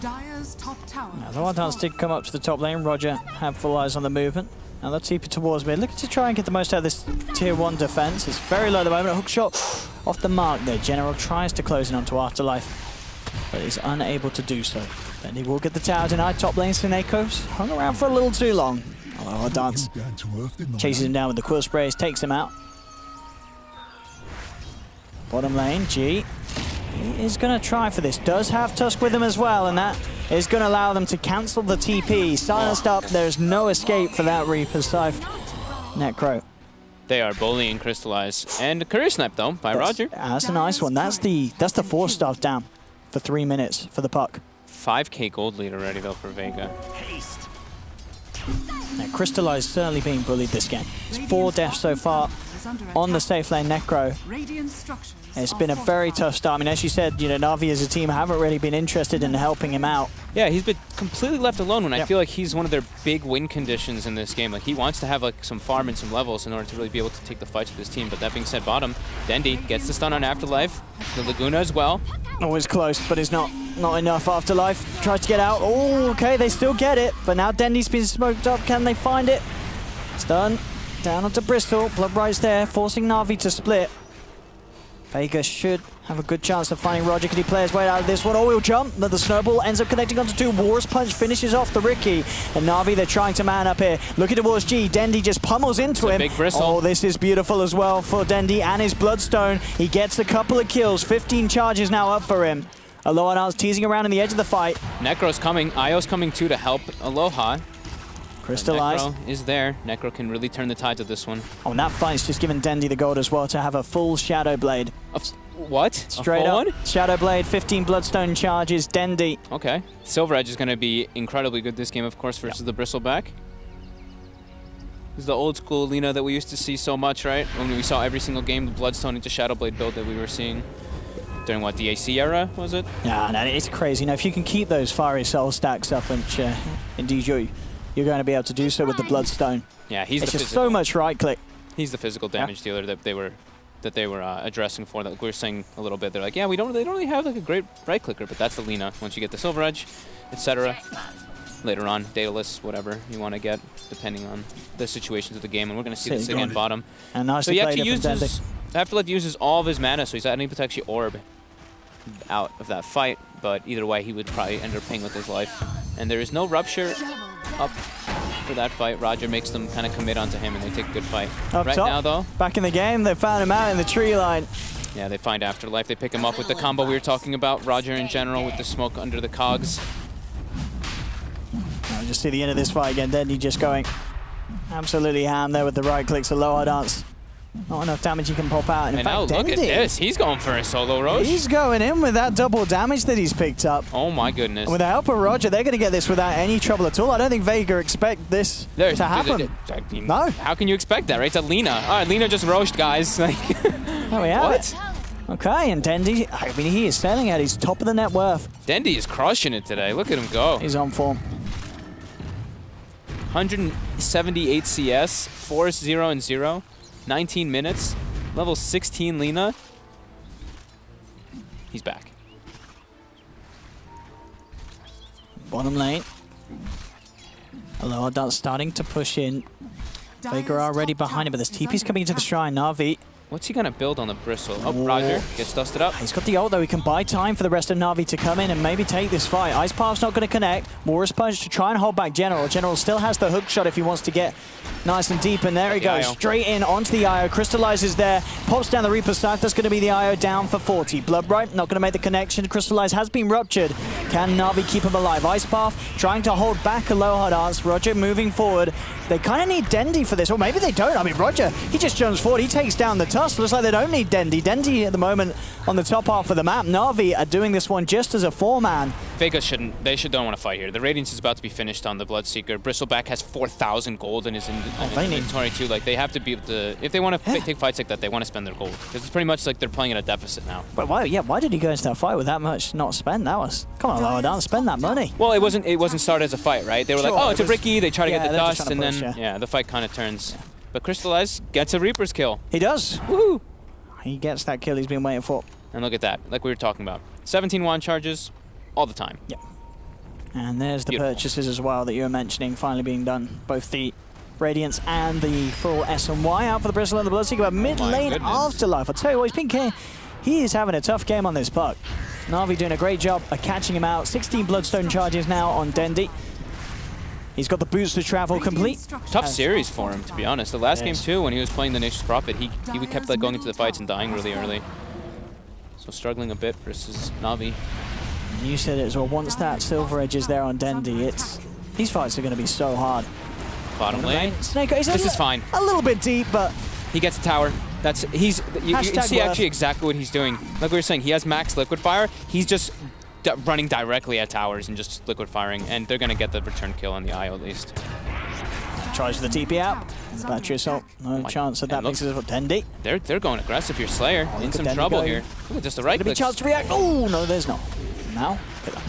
Dire's top tower. Now, the One-Dance did come up to the top lane. Roger had full eyes on the movement. Now let's keep it towards mid. Looking to try and get the most out of this tier 1 defense. It's very low at the moment. A hook shot off the mark there. General tries to close in onto Afterlife, but is unable to do so. Then he will get the tower denied. Top lane, Seneco's hung around for a little too long. Oh, Dance chases him down with the quill sprays, takes him out. Bottom lane, G. He is going to try for this. Does have Tusk with him as well, and that is going to allow them to cancel the TP. Silenced up. There's no escape for that Reaper's Scythe. Necro. They are bullying Crystallize. And career snap, though, by Roger. That's a nice one. That's the 4-star down for 3 minutes for the puck. 5k gold lead already, though, for Vega. Now, Crystallize certainly being bullied this game. It's 4 deaths so far on the safe lane Necro. It's been a very tough start. I mean, as you said, you know, Na'Vi as a team haven't really been interested in helping him out. Yeah, he's been completely left alone when I feel like he's one of their big win conditions in this game. Like, he wants to have like some farm and some levels in order to really be able to take the fights with his team. But that being said, bottom, Dendy gets the stun on Afterlife. The Laguna as well. Always close, but it's not enough. Afterlife tries to get out. Oh, okay, they still get it. But now Dendy's been smoked up. Can they find it? Stun down onto Bristol. Blood Bright's there, forcing Na'Vi to split. Vega should have a good chance of finding Roger. Can he play his way out of this one? Oh, he'll jump, but the snowball ends up connecting onto 2. Wars Punch finishes off the Ricky. And Na'Vi, they're trying to man up here. Looking towards G. Dendy just pummels into him. Big bristle. Oh, this is beautiful as well for Dendy and his Bloodstone. He gets a couple of kills. 15 charges now up for him. Aloha now is teasing around in the edge of the fight. Necro's coming. Io's coming too to help Aloha. Crystallize. Necro is there. Necro can really turn the tides of this one. Oh, and that fight's just given Dendy the gold as well to have a full Shadow Blade. What? Straight up. One? Shadow Blade, 15 Bloodstone charges, Dendy. Okay. Silver Edge is going to be incredibly good this game, of course, versus the Bristleback. This is the old school Lina that we used to see so much, right? When we saw every single game, the Bloodstone into Shadow Blade build that we were seeing. During what, the AC era, was it? Yeah, no, it's crazy. Now, if you can keep those fiery soul stacks up, which indeed you're going to be able to do so with the Bloodstone. Yeah, he's it's the just so much right click. He's the physical damage dealer that they were addressing for. That we were saying a little bit. They're like, yeah, they don't really have like a great right clicker, but that's the Lina. Once you get the Silver Edge, etc. Later on, Daedalus, whatever you want to get, depending on the situations of the game. And we're going to see this again bottom. And nice so he actually uses Afterlife uses all of his mana, so he's unable to actually orb out of that fight. But either way, he would probably end up paying with his life. And there is no rupture up for that fight. Roger makes them kind of commit onto him, and they take a good fight. Up right top, now, though, back in the game, they found him out in the tree line. Yeah, they find Afterlife. They pick him up with the combo we were talking about. Roger in general with the smoke under the cogs. Now just see the end of this fight again. Dendy just going absolutely ham there with the right clicks. Aloha Dance. Not enough damage he can pop out. And in fact, now look at this. He's going for a solo Roche. He's going in with that double damage that he's picked up. Oh my goodness. And with the help of Roger, they're going to get this without any trouble at all. I don't think Vega expect this to happen. No. How can you expect that, right? It's a Lina. All right, Lina just roached, guys. There we have it. Okay, and Dendy, I mean, he is selling out. He's top of the net worth. Dendy is crushing it today. Look at him go. He's on form. 178 CS, 4-0-0. 19 minutes, level 16 Lina. He's back. Bottom lane. Aloha Dance starting to push in. Vega are already behind him, but this TP's coming into the shrine. Na'Vi. What's he gonna build on the Bristle? Oh, Roger gets dusted up. He's got the ult though. He can buy time for the rest of Na'Vi to come in and maybe take this fight. Ice Path's not going to connect. Morris Punch to try and hold back General. General still has the hook shot if he wants to get nice and deep. And there he goes, straight in onto the IO. Crystallizes there. Pops down the Reaper's side. That's going to be the IO down for 40. Bloodbright not going to make the connection. Crystallize has been ruptured. Can Na'Vi keep him alive? Ice Path trying to hold back Aloha Dance. Roger moving forward. They kind of need Dendi for this. Or maybe they don't. I mean, Roger, he just jumps forward. He takes down the Tusk. Looks like they don't need Dendi. Dendi at the moment on the top half of the map. Na'Vi are doing this one just as a 4-man. Vega shouldn't. They don't want to fight here. The Radiance is about to be finished on the Bloodseeker. Bristleback has 4,000 gold in his inventory too. Like, they have to be able to, if they want to take fights like that, they want to spend their gold. Because it's pretty much like they're playing at a deficit now. But why? Yeah, why did he go into that fight with that much not spent? That was, come on, Lower Down, spend that money. Well, it wasn't started as a fight, right? They were like, oh, it's a Bricky. They try to get the dust, and push, then the fight kind of turns. Yeah. But Crystallize gets a Reaper's kill. He does. Woohoo! He gets that kill he's been waiting for. And look at that, like we were talking about. 17 wand charges all the time. Yeah. And there's the purchases as well that you were mentioning finally being done. Both the Radiance and the full S&Y out for the Bristle and the Bloodseeker. But mid-lane Afterlife, I'll tell you what, he is having a tough game on this puck. Na'Vi doing a great job of catching him out. 16 Bloodstone charges now on Dendi. He's got the boots to travel complete. Tough series for him, to be honest. The last game too, when he was playing the Nature's Prophet, he kept like going into the fights and dying really early. So struggling a bit versus Na'Vi. And you said it as well. Once that Silver Edge is there on Dendi, these fights are going to be so hard. Bottom lane. Snake, this is fine. A little bit deep, but he gets a tower. You can see actually exactly what he's doing. Like we were saying, he has max liquid fire. He's just running directly at towers and just liquid firing, and they're going to get the return kill on the IO at least. Tries for the TP out. Battery assault. No chance of that because of Dendi. They're going aggressive here. Slayer in some trouble here. Ooh, just the right click. Chance to react. Oh, no, there's not. Now,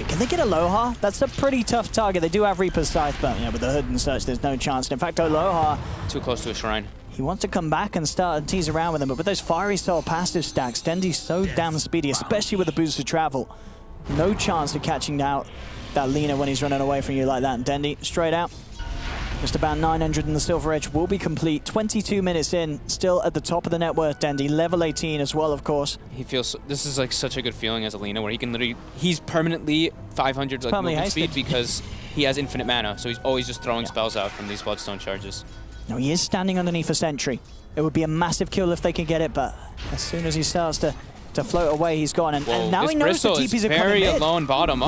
can they get Aloha? That's a pretty tough target. They do have Reaper's Scythe, but with the hood and such, there's no chance. And in fact, Aloha... Too close to a shrine. He wants to come back and start and tease around with them, but with those Fiery Soul passive stacks, Dendi's so damn speedy, especially with the boost to travel. No chance of catching out that Lina when he's running away from you like that. And Dendi, straight out. Just about 900 and the Silver Edge will be complete. 22 minutes in, still at the top of the net worth, Dendi. Level 18 as well, of course. He feels, this is like such a good feeling as a Lina, where he can literally, he's permanently 500 like movement speed because he has infinite mana, so he's always just throwing spells out from these Bloodstone charges. Now he is standing underneath a sentry. It would be a massive kill if they can get it, but as soon as he starts to float away, he's gone. And now he knows the TPs are coming in. Very alone bottom.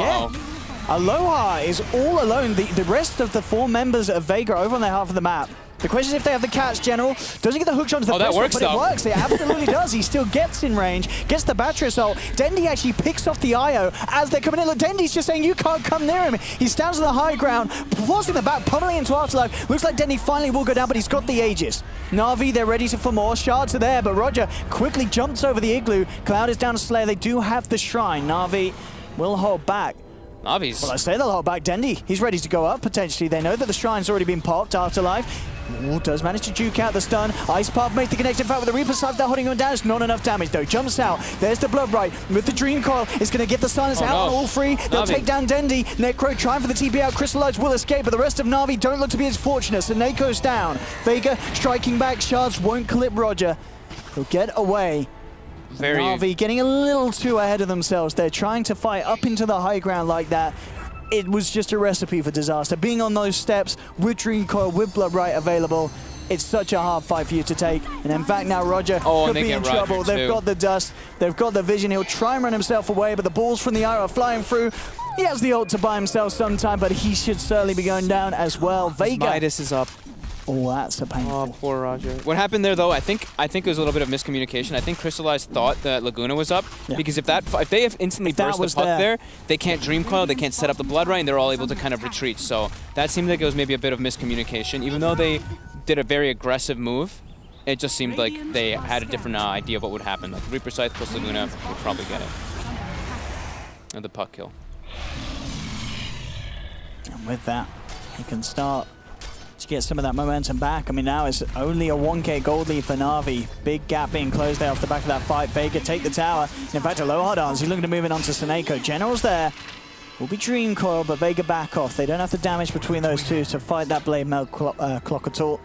Aloha is all alone. The rest of the 4 members of Vega are over on their half of the map. The question is if they have the catch, General. Doesn't get the hook shot to the that works, but it works. It absolutely does. He still gets in range, gets the battery assault. Dendi actually picks off the IO as they're coming in. Look, Dendi's just saying, you can't come near him. He stands on the high ground, forcing the back, pummeling into Afterlife. Looks like Dendi finally will go down, but he's got the Aegis. Na'Vi, they're ready for more. Shards are there, but Roger quickly jumps over the Igloo. Cloud is down to Slayer. They do have the Shrine. Na'Vi will hold back. Na'Vi's... Well, I say they'll hold back. Dendi, he's ready to go up, potentially. They know that the Shrine's already been popped. Afterlife does manage to juke out the stun. Ice Path makes the connection. In fact, with the Reaper Scythe, they're holding him down. It's not enough damage, though. Jumps out. There's the Bloodbright with the Dream Coil. It's going to get the silence out on all 3. They'll take down Dendi. Necro trying for the TP out. Crystallize will escape, but the rest of Na'Vi don't look to be as fortunate. So Nako's down. Vega striking back. Shards won't clip Roger. He'll get away. Na'Vi getting a little too ahead of themselves. They're trying to fight up into the high ground like that. It was just a recipe for disaster. Being on those steps with Dream Coil, with Bloodbright available, it's such a hard fight for you to take. And in fact, now Roger could be in trouble. They've got the dust, they've got the vision. He'll try and run himself away, but the balls from the arrow are flying through. He has the ult to buy himself sometime, but he should certainly be going down as well. Vega. Midas is up. Oh, that's a painful. Oh, poor Roger. What happened there, though, I think it was a little bit of miscommunication. I think Crystallize thought that Laguna was up, because if they have instantly burst the puck there, they can't Dream Coil, they can't set up the Bloodbright, and they're all able to kind of retreat. So that seemed like it was maybe a bit of miscommunication. Even though they did a very aggressive move, it just seemed like they had a different idea of what would happen. Like Reaper Scythe plus Laguna would probably get it. And the puck kill. And with that, he can start to get some of that momentum back. I mean, now it's only a 1k gold lead for Na'Vi. Big gap being closed there off the back of that fight. Vega take the tower. And in fact, Aloha Dance, he's looking to move in onto Seneko. General's there. will be Dream Coil, but Vega back off. They don't have the damage between those two to fight that Blade Melt clock at all.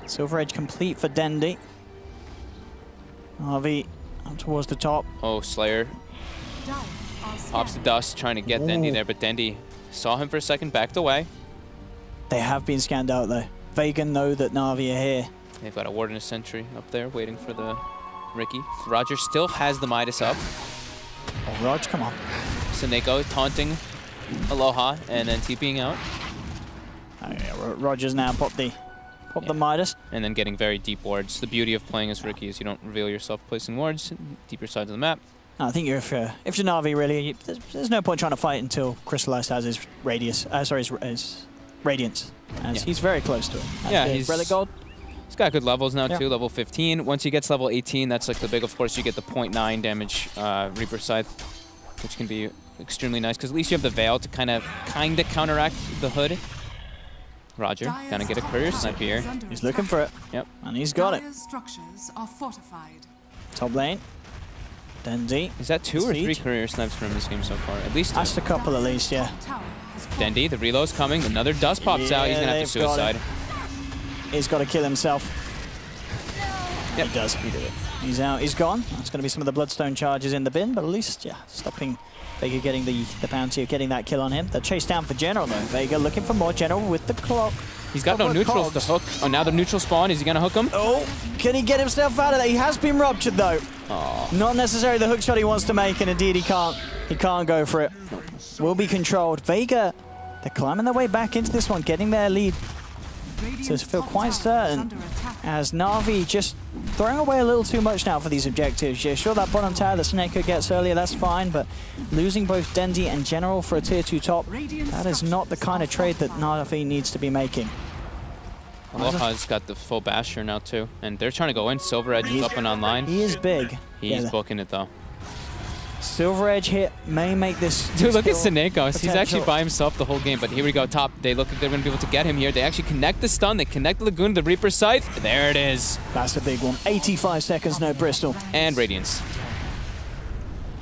Silver Edge complete for Dendi. Navi up towards the top. Oh, Slayer pops the dust, trying to get Dendi there, but Dendi saw him for a second, backed away. They have been scanned out though. Vega know that Navi are here. They've got a Ward and a Sentry up there waiting for the Ricky. Roger still has the Midas up. Oh, Rog, come on. Seneko taunting Aloha and then TPing out. Oh, yeah, Roger's now popped the Midas. And then getting very deep wards. The beauty of playing as Ricky is you don't reveal yourself placing wards, deeper sides of the map. I think if you're Navi, really, there's no point trying to fight until Crystallized has his radius. His Radiance. As he's very close to it. Yeah, he's Relic Gold. He's got good levels now too, level 15. Once he gets level 18, that's like the big, of course, you get the 0.9 damage Reaper Scythe, which can be extremely nice, because at least you have the Veil to kind of counteract the Hood. Roger, gonna get a courier snipe here. He's looking for it. Yep. And he's got it. Structures are fortified. Top lane. Dendi. Is that 2 or 3 courier snipes from this game so far? At least 2. That's a couple at least, yeah. Dendi, the reload's coming. Another dust pops out. He's gonna have to suicide. He's got to kill himself. Yep. He does. He did it. He's out. He's gone. That's going to be some of the Bloodstone charges in the bin, but at least, yeah, stopping Vega getting the bounty of getting that kill on him. The chase down for General, though. Vega looking for more General with the clock. He's got no neutrals to hook. Oh, now the neutral spawn. Is he going to hook him? Oh, can he get himself out of there? He has been ruptured, though. Aww. Not necessarily the hook shot he wants to make, and indeed he can't. He can't go for it. Will be controlled. Vega, they're climbing their way back into this one, getting their lead. So I feel quite certain as Na'Vi just throwing away a little too much now for these objectives. Yeah, sure, that bottom tower that Seneko gets earlier, that's fine, but losing both Dendi and General for a tier 2 top, that is not the kind of trade that Na'Vi needs to be making. Aloha's got the full basher now too, and they're trying to go in. Silver Edge is up and online. He is big. He's booking it though. Silver Edge hit may make this. Dude, look at Seneko. He's actually by himself the whole game, but here we go, top. They look like they're going to be able to get him here. They actually connect the stun. They connect the Lagoon, the Reaper Scythe. There it is. That's a big one. 85 seconds, no Bristol. And Radiance.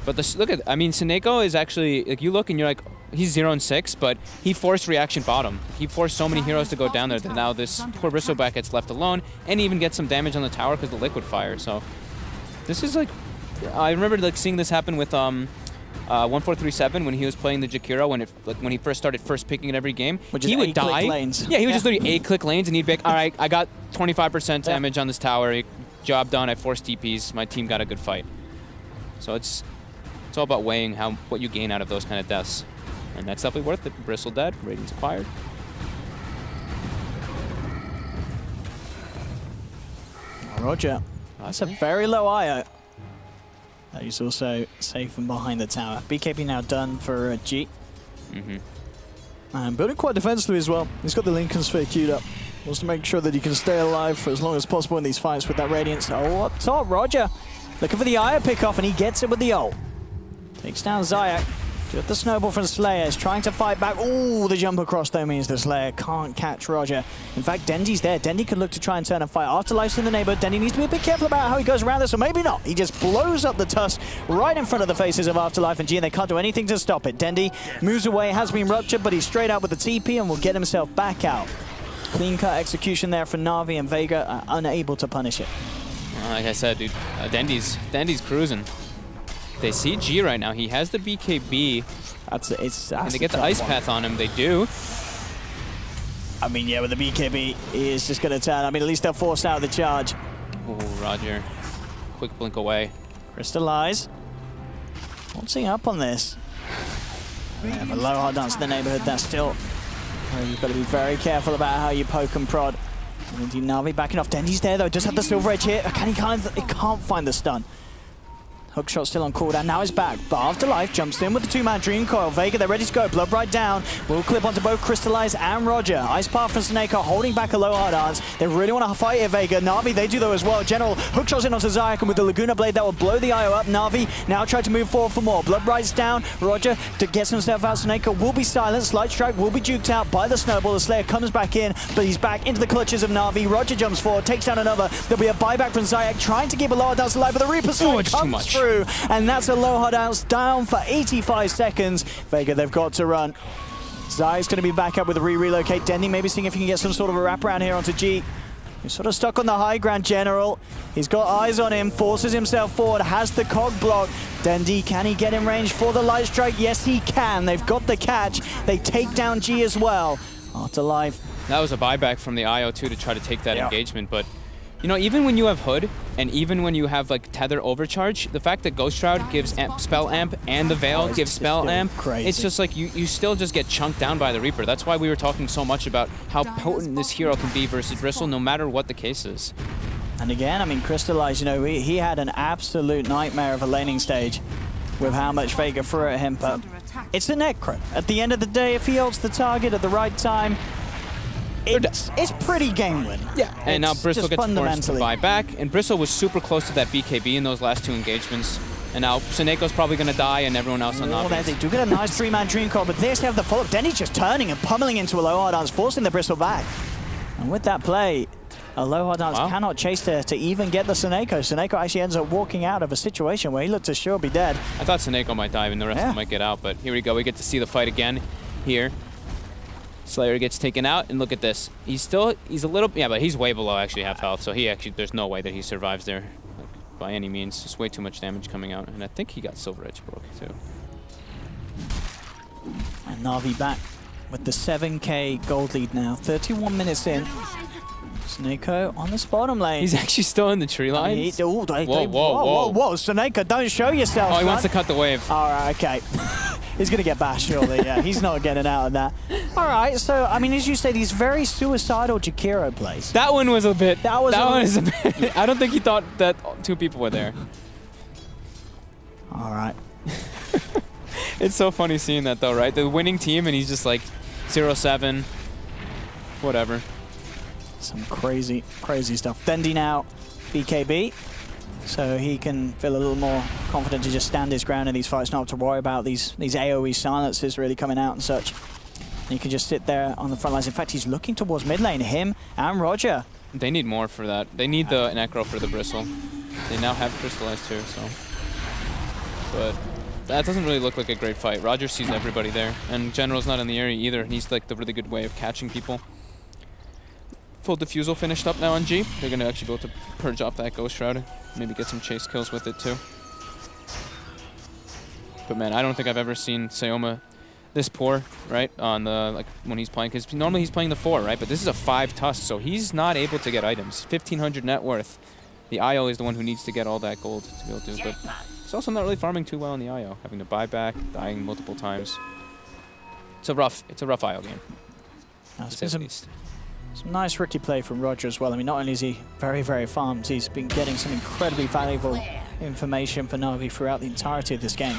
But look at, I mean, Seneko is actually, like, you look and you're like, he's 0 and 6, but he forced reaction bottom. He forced so many heroes to go down there that now this poor Bristleback gets left alone, and even gets some damage on the tower because of the liquid fire. So this is like, I remember like seeing this happen with 1437 when he was playing the Jakiro when he first started picking in every game. He would die. Lanes. Yeah, he would just literally 8-click lanes, and he'd be like, all right, I got 25% damage on this tower. Job done. I forced DPs. My team got a good fight. So it's all about weighing what you gain out of those kind of deaths, and that's definitely worth it. Bristle dead. Radiance acquired. Roger. That's a very low IO. He's also safe from behind the tower. BKB now done for G. And building quite defensively as well. He's got the Lincoln Sphere queued up. Wants to make sure that he can stay alive for as long as possible in these fights with that Radiance. Oh, up top, Roger. Looking for the IO pick off, and he gets it with the ult. Takes down Zayak. Got the snowball from Slayer, is trying to fight back. Ooh, the jump across though means the Slayer can't catch Roger. In fact, Dendi's there. Dendi could look to try and turn and fight. Afterlife's in the neighborhood. Dendi needs to be a bit careful about how he goes around this, or maybe not. He just blows up the tusk right in front of the faces of Afterlife and G, and they can't do anything to stop it. Dendi moves away, has been ruptured, but he's straight out with the TP and will get himself back out. Clean-cut execution there for Na'Vi, and Vega are unable to punish it. Like I said, dude, Dendi's cruising. They see G right now. He has the BKB. And they get the Ice Path on him. They do. I mean, yeah, with the BKB, he is just going to turn. I mean, at least they'll force out the charge. Oh, Roger. Quick blink away. Crystallize. Watching up on this. Yeah, but low hard dance in the neighborhood. That's still. You've got to be very careful about how you poke and prod. And indeed, Na'Vi backing off. Dendi's there, though. Does have the Silver Edge here. He can't find the stun. Hookshot still on cooldown, now he's back. But Afterlife jumps in with the 2-man Dream Coil. Vega, they're ready to go. Blood right down. Will clip onto both Crystallize and Roger. Ice Path from Seneko holding back a low hard dance. They really want to fight here, Vega. Na'Vi, they do though as well. General hookshot's in onto Zayak, and with the Laguna Blade that will blow the IO up. Na'Vi now try to move forward for more. Blood rides down. Roger gets himself out. Seneko will be silenced. Light Strike will be juked out by the Snowball. The Slayer comes back in, but he's back into the clutches of Na'Vi. Roger jumps forward, takes down another. There'll be a buyback from Zayak, trying to keep a low hard dance alive, but the Reaper Strike comes through. through, and that's a low hot outs down for 85 seconds. Vega, they've got to run. Zai's going to be back up with a relocate. Dendy maybe seeing if he can get some sort of a wraparound here onto G. He's sort of stuck on the high ground, General. He's got eyes on him, forces himself forward, has the cog block. Dendy, can he get in range for the light strike? Yes, he can. They've got the catch. They take down G as well. Afterlife. That was a buyback from the IO too to try to take that engagement, but you know, even when you have Hood, and even when you have like Tether Overcharge, the fact that Ghost Shroud gives Spell Amp and the Veil gives Spell Amp, it's just like you still just get chunked down by the Reaper. That's why we were talking so much about how potent this hero can be versus Bristle, no matter what the case is. And again, I mean, Crystallize, you know, he had an absolute nightmare of a laning stage with how much Vega threw at him, but it's a Necro. At the end of the day, if he holds the target at the right time, it's pretty game-winning. Yeah, and now Bristle gets forced to buy back, and Bristle was super close to that BKB in those last two engagements. And now Seneco's probably going to die, and everyone else on Navi. They do get a nice three-man dream call, but they have the follow-up. Denny's just turning and pummeling into a low hard dance, forcing the Bristle back. And with that play, a low hard dance cannot chase to even get the Seneco. Seneco actually ends up walking out of a situation where he looked to sure be dead. I thought Seneco might die, and the rest of them might get out, but here we go. We get to see the fight again here. Slayer gets taken out, and look at this. He's a little, but he's way below actually half health, so there's no way that he survives there, like, by any means. Just way too much damage coming out, and I think he got Silver Edge broke too. And Na'Vi back with the 7K gold lead now, 31 minutes in. Seneco on the bottom lane. He's actually still in the tree line. Whoa, Seneco, don't show yourself. Oh, he wants to cut the wave. All right, okay. He's going to get bashed, surely. Yeah, he's not getting out of that. All right, so, I mean, as you say, these very suicidal Jakiro plays. That one was a bit. That one was a bit. I don't think he thought that two people were there. All right. It's so funny seeing that, though, right? The winning team, and he's just like 0-7, whatever. Some crazy, crazy stuff. Dendy now, BKB. So he can feel a little more confident to just stand his ground in these fights, not have to worry about these AoE silences really coming out and such. And he can just sit there on the front lines. In fact, he's looking towards mid lane, him and Roger. They need more for that. They need the Necro for the Bristle. They now have Crystallized too, so. But that doesn't really look like a great fight. Roger sees everybody there, and General's not in the area either. And he's like the really good way of catching people. Full Diffusal finished up now on G. They're going to actually be able to purge off that Ghost Shroud. Maybe get some chase kills with it too. But man, I don't think I've ever seen Sayoma this poor, right? On the, when he's playing, because normally he's playing the 4, right? But this is a 5 tusk, so he's not able to get items. 1,500 net worth. The IO is the one who needs to get all that gold to be able to do it. But he's also not really farming too well in the IO, having to buy back, dying multiple times. It's a rough IO game. Some nice rookie play from Roger as well. I mean, not only is he very, very farmed, he's been getting some incredibly valuable information for Na'Vi throughout the entirety of this game.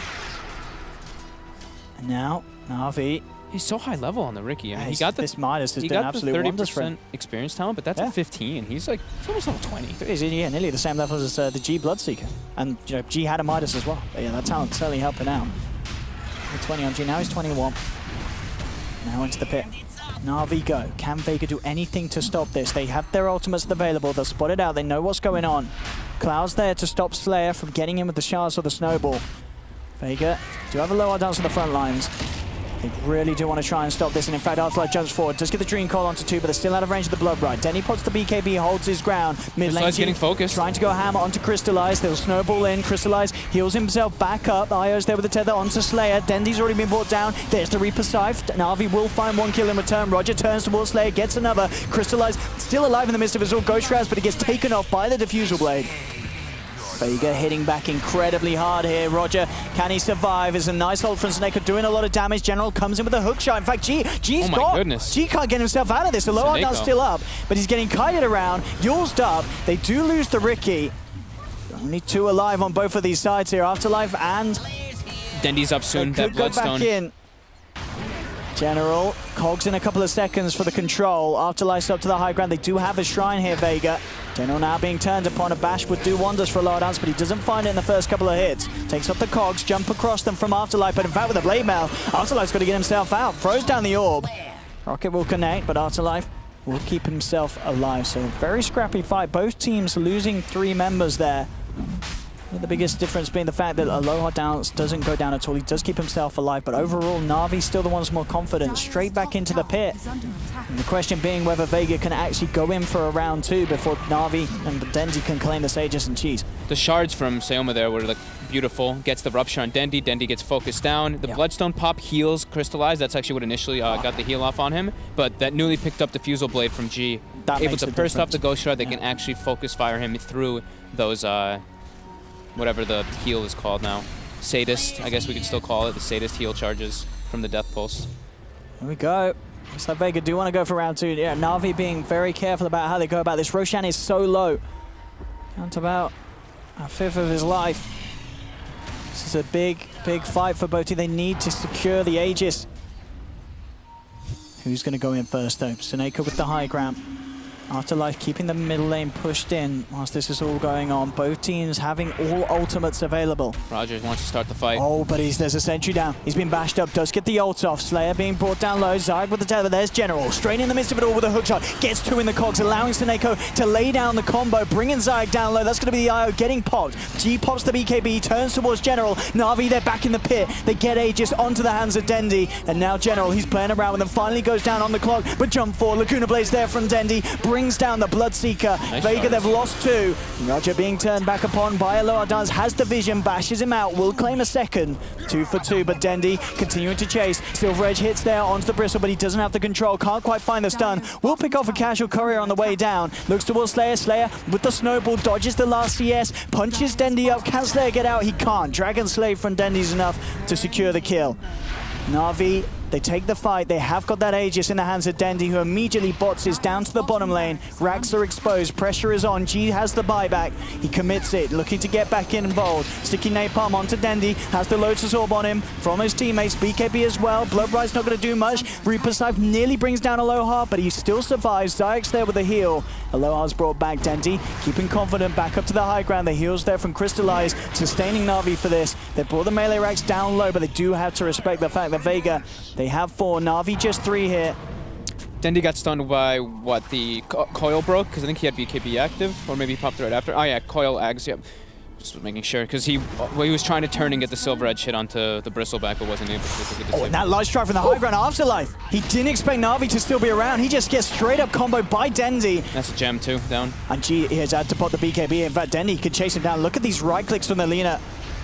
And now, Na'Vi. He's so high level on the Riki. I mean, he got this Midas has done absolute wonders for him. Experience talent, but that's at 15. He's like, he's almost level 20. He's nearly the same level as the G Bloodseeker. And, you know, G had a Midas as well. But yeah, that talent certainly helping out. With 20 on G, now he's 21. Now into the pit. Na'Vi go. Can Vega do anything to stop this? They have their ultimates available. They'll spot it out. They know what's going on. Cloud's there to stop Slayer from getting in with the shards or the snowball. Vega do have a lower dance on the front lines. They really do want to try and stop this, and in fact, Afterlife jumps forward. Does get the Dream Call onto 2, but they're still out of range of the Blood Ride. Denny pots the BKB, holds his ground. Mid lane getting focused. Trying to go hammer onto Crystallize. They'll snowball in. Crystallize heals himself back up. Io's there with the tether onto Slayer. Dendy's already been brought down. There's the Reaper Scythe. Na'Vi will find 1 kill in return. Roger turns towards Slayer, gets another. Crystallize still alive in the midst of his all Ghost Shrouds, but he gets taken off by the Diffusal Blade. Vega hitting back incredibly hard here. Roger, can he survive? Is a nice hold from Seneca, doing a lot of damage. General comes in with a hook shot. In fact, G can't get himself out of this. The low down's still up, but he's getting kited around. Yulzed up. They do lose the Riki. Only 2 alive on both of these sides here. Afterlife and Dendy's up soon. That Bloodstone. Back in. General, cogs in a couple of seconds for the control. Afterlife's up to the high ground. They do have a shrine here, Vega. General now being turned upon. A bash would do wonders for a low dance, but he doesn't find it in the first couple of hits. Takes up the cogs, jump across them from Afterlife, but in fact with a blade mail, Afterlife's got to get himself out. Throws down the orb. Rocket will connect, but Afterlife will keep himself alive. So a very scrappy fight. Both teams losing 3 members there. The biggest difference being the fact that Aloha Dance doesn't go down at all. He does keep himself alive, but overall, Na'Vi's still the one's more confident. Straight back into the pit. And the question being whether Vega can actually go in for a round 2 before Na'Vi and Dendy can claim the Sages and cheese. The shards from Sayoma there were like beautiful. Gets the rupture on Dendy. Dendy gets focused down. The Bloodstone pop heals Crystallize. That's actually what initially got the heal off on him. But that newly picked up Diffusal Blade from G, able to burst up the Ghost Shard, they can actually focus fire him through those, whatever the heal is called now. Sadist, I guess we could still call it, the Sadist heal charges from the Death Pulse. Here we go. Looks like Vega do want to go for round 2. Yeah, Na'Vi being very careful about how they go about this. Roshan is so low. Down to about a fifth of his life. This is a big fight for both teams. They need to secure the Aegis. Who's going to go in first, though? Seneko with the high ground. Afterlife keeping the middle lane pushed in whilst this is all going on. Both teams having all ultimates available. Rogers wants to start the fight. Oh, but there's a sentry down. He's been bashed up, does get the ult off. Slayer being brought down low. Zayag with the tether. There's General. Straight in the midst of it all with a hookshot. Gets 2 in the cogs, allowing Seneko to lay down the combo, bringing Zayag down low. That's going to be the IO getting popped. G pops the BKB, turns towards General. Na'Vi, they're back in the pit. They get Aegis onto the hands of Dendy. And now General, he's playing around with them. Finally goes down on the clock, but jump forward. Laguna Blaze there from Dendy. Brings down the Bloodseeker. Nice Vega, shot. they've lost 2. Roger being turned back upon by Aloha Dance, has the vision, bashes him out, will claim a second. 2 for 2, but Dendy continuing to chase. Silver Edge hits there onto the bristle, but he doesn't have the control, can't quite find the stun. Will pick off a casual courier on the way down. Looks towards Slayer. Slayer with the snowball, dodges the last CS, punches Dendy up. Can Slayer get out? He can't. Dragon Slave from Dendy's enough to secure the kill. Na'Vi, they take the fight. They have got that Aegis in the hands of Dendy, who immediately boxes down to the bottom lane. Racks are exposed. Pressure is on. G has the buyback. He commits it, looking to get back involved. Sticking Napalm onto Dendy. Has the Lotus Orb on him from his teammates. BKB as well. Bloodbride's not going to do much. Reaper Scythe nearly brings down Aloha, but he still survives. Zayag's there with a heal. Aloha's brought back Dendy, keeping confident back up to the high ground. The heals there from Crystallize, sustaining Na'Vi for this. They brought the melee racks down low, but they do have to respect the fact that Vega, they have 4, Na'Vi just 3 here. Dendy got stunned by, what, the coil broke? Because I think he had BKB active, or maybe he popped right after. Oh yeah, coil ags, yep. Just making sure, because he was trying to turn and get the Silver Edge hit onto the Bristleback, but wasn't able to. Oh, and that light strike from the high ground Afterlife. He didn't expect Na'Vi to still be around. He just gets straight up combo by Dendy. That's a gem too, down. And G has had to pop the BKB. In fact, Dendy could chase him down. Look at these right clicks from the Lina.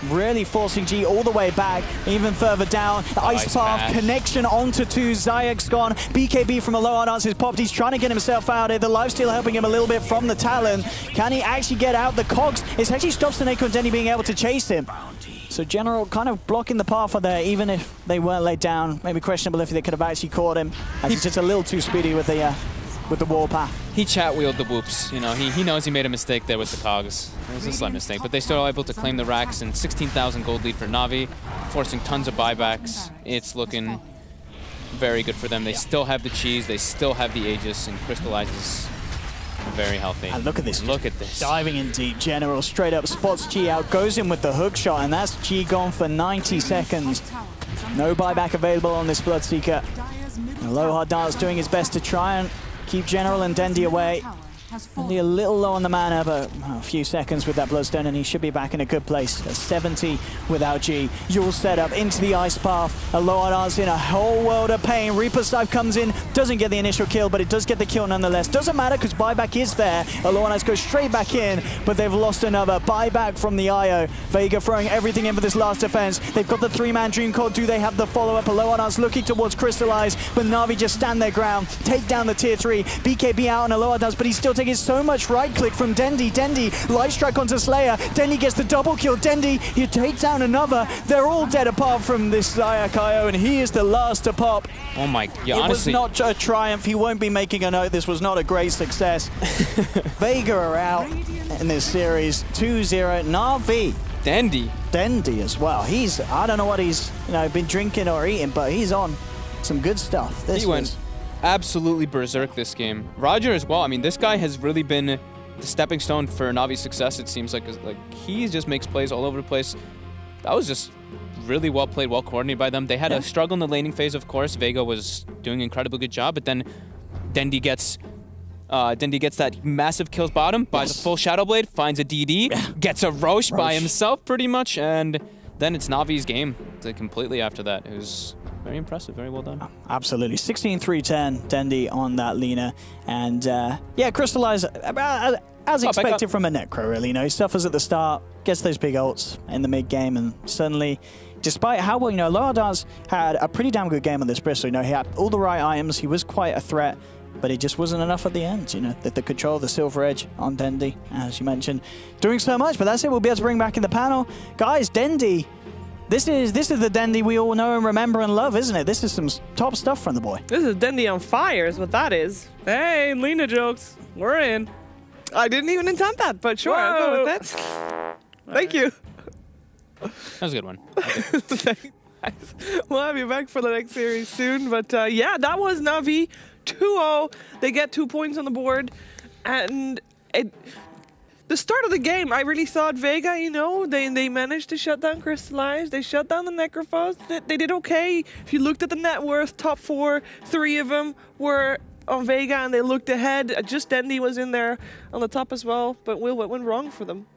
Really forcing G all the way back, even further down. The Ice Path connection onto 2. Zayag's gone. BKB from Aloha Dance is popped. He's trying to get himself out here. The lifesteal helping him a little bit from the Talon. Can he actually get out? The cogs, it's actually stopped Seneko and Dendy being able to chase him. So General kind of blocking the path for there, even if they weren't laid down. Maybe questionable if they could have actually caught him, as he's just a little too speedy with the warpath. He chat-wheeled the whoops, you know, he knows he made a mistake there with the cogs. It was a slight mistake, but they still are able to claim the racks, and 16,000 gold lead for Na'Vi, forcing tons of buybacks. It's looking very good for them. They still have the cheese, they still have the Aegis, and Crystallizes very healthy. And look at this. Look at this. Diving in deep. General straight up spots G out, goes in with the hook shot, and that's G gone for 90 seconds. No buyback available on this Bloodseeker. Aloha Dance doing his best to try and keep General and Dendy away. Only a little low on the mana, but a few seconds with that Bloodstone, and he should be back in a good place. A 70 without G. Yule set up into the Ice Path. Aloha Dance in a whole world of pain. Reaper Scythe comes in, doesn't get the initial kill, but it does get the kill nonetheless. Doesn't matter because buyback is there. Aloha Dance goes straight back in, but they've lost another. Buyback from the IO. Vega throwing everything in for this last defense. They've got the 3-man Dream Core. Do they have the follow-up? Aloha Dance looking towards Crystallize, but Na'Vi just stand their ground, take down the tier 3. BKB out on Aloha Dance, but he's still taking so much right click from Dendy. Dendy, light strike onto Slayer. Dendy gets the double kill. Dendy, he takes down another. They're all dead apart from this Zayag IO, and he is the last to pop. Oh my, yeah, it honestly. It was not a triumph. He won't be making a note. This was not a great success. Vega are out in this series. 2-0. Na'Vi. Dendy as well. He's, I don't know what he's been drinking or eating, but he's on some good stuff. He went absolutely berserk this game. Roger as well. I mean, this guy has really been the stepping stone for Na'Vi's success, it seems like he just makes plays all over the place. That was just really well played, well coordinated by them. They had a struggle in the laning phase, of course. Vega was doing an incredibly good job, but then Dendy gets Dendi gets that massive kills bottom, buys a full Shadow Blade, finds a DD, gets a Roche by himself pretty much, and then it's Navi's game completely after that. It was very impressive, very well done. Absolutely. 16-3-10, Dendi on that Lina. And yeah, Crystallize, as expected from a Necro, really. You know, he suffers at the start, gets those big ults in the mid-game, and suddenly, despite how well, you know, Loardance had a pretty damn good game on this Bristol. You know, he had all the right items, he was quite a threat, but it just wasn't enough at the end. You know, the control of the Silver Edge on Dendi, as you mentioned, doing so much. But that's it. We'll be able to bring back in the panel, guys. Dendi, this is the Dendi we all know and remember and love, isn't it? This is some top stuff from the boy. This is Dendi on fire, is what that is. Hey, Lina jokes. We're in. I didn't even intend that, but sure, I'll go with that. Thank you. That was a good one. Thanks. We'll have you back for the next series soon. But yeah, that was Na'Vi 2-0. They get 2 points on the board. And the start of the game, I really thought Vega, you know, they managed to shut down Crystallize. They shut down the Necrophos. They did okay. If you looked at the net worth, top 4, 3 of them were on Vega, and they looked ahead. Just Dendi was in there on the top as well. But Will, what went wrong for them?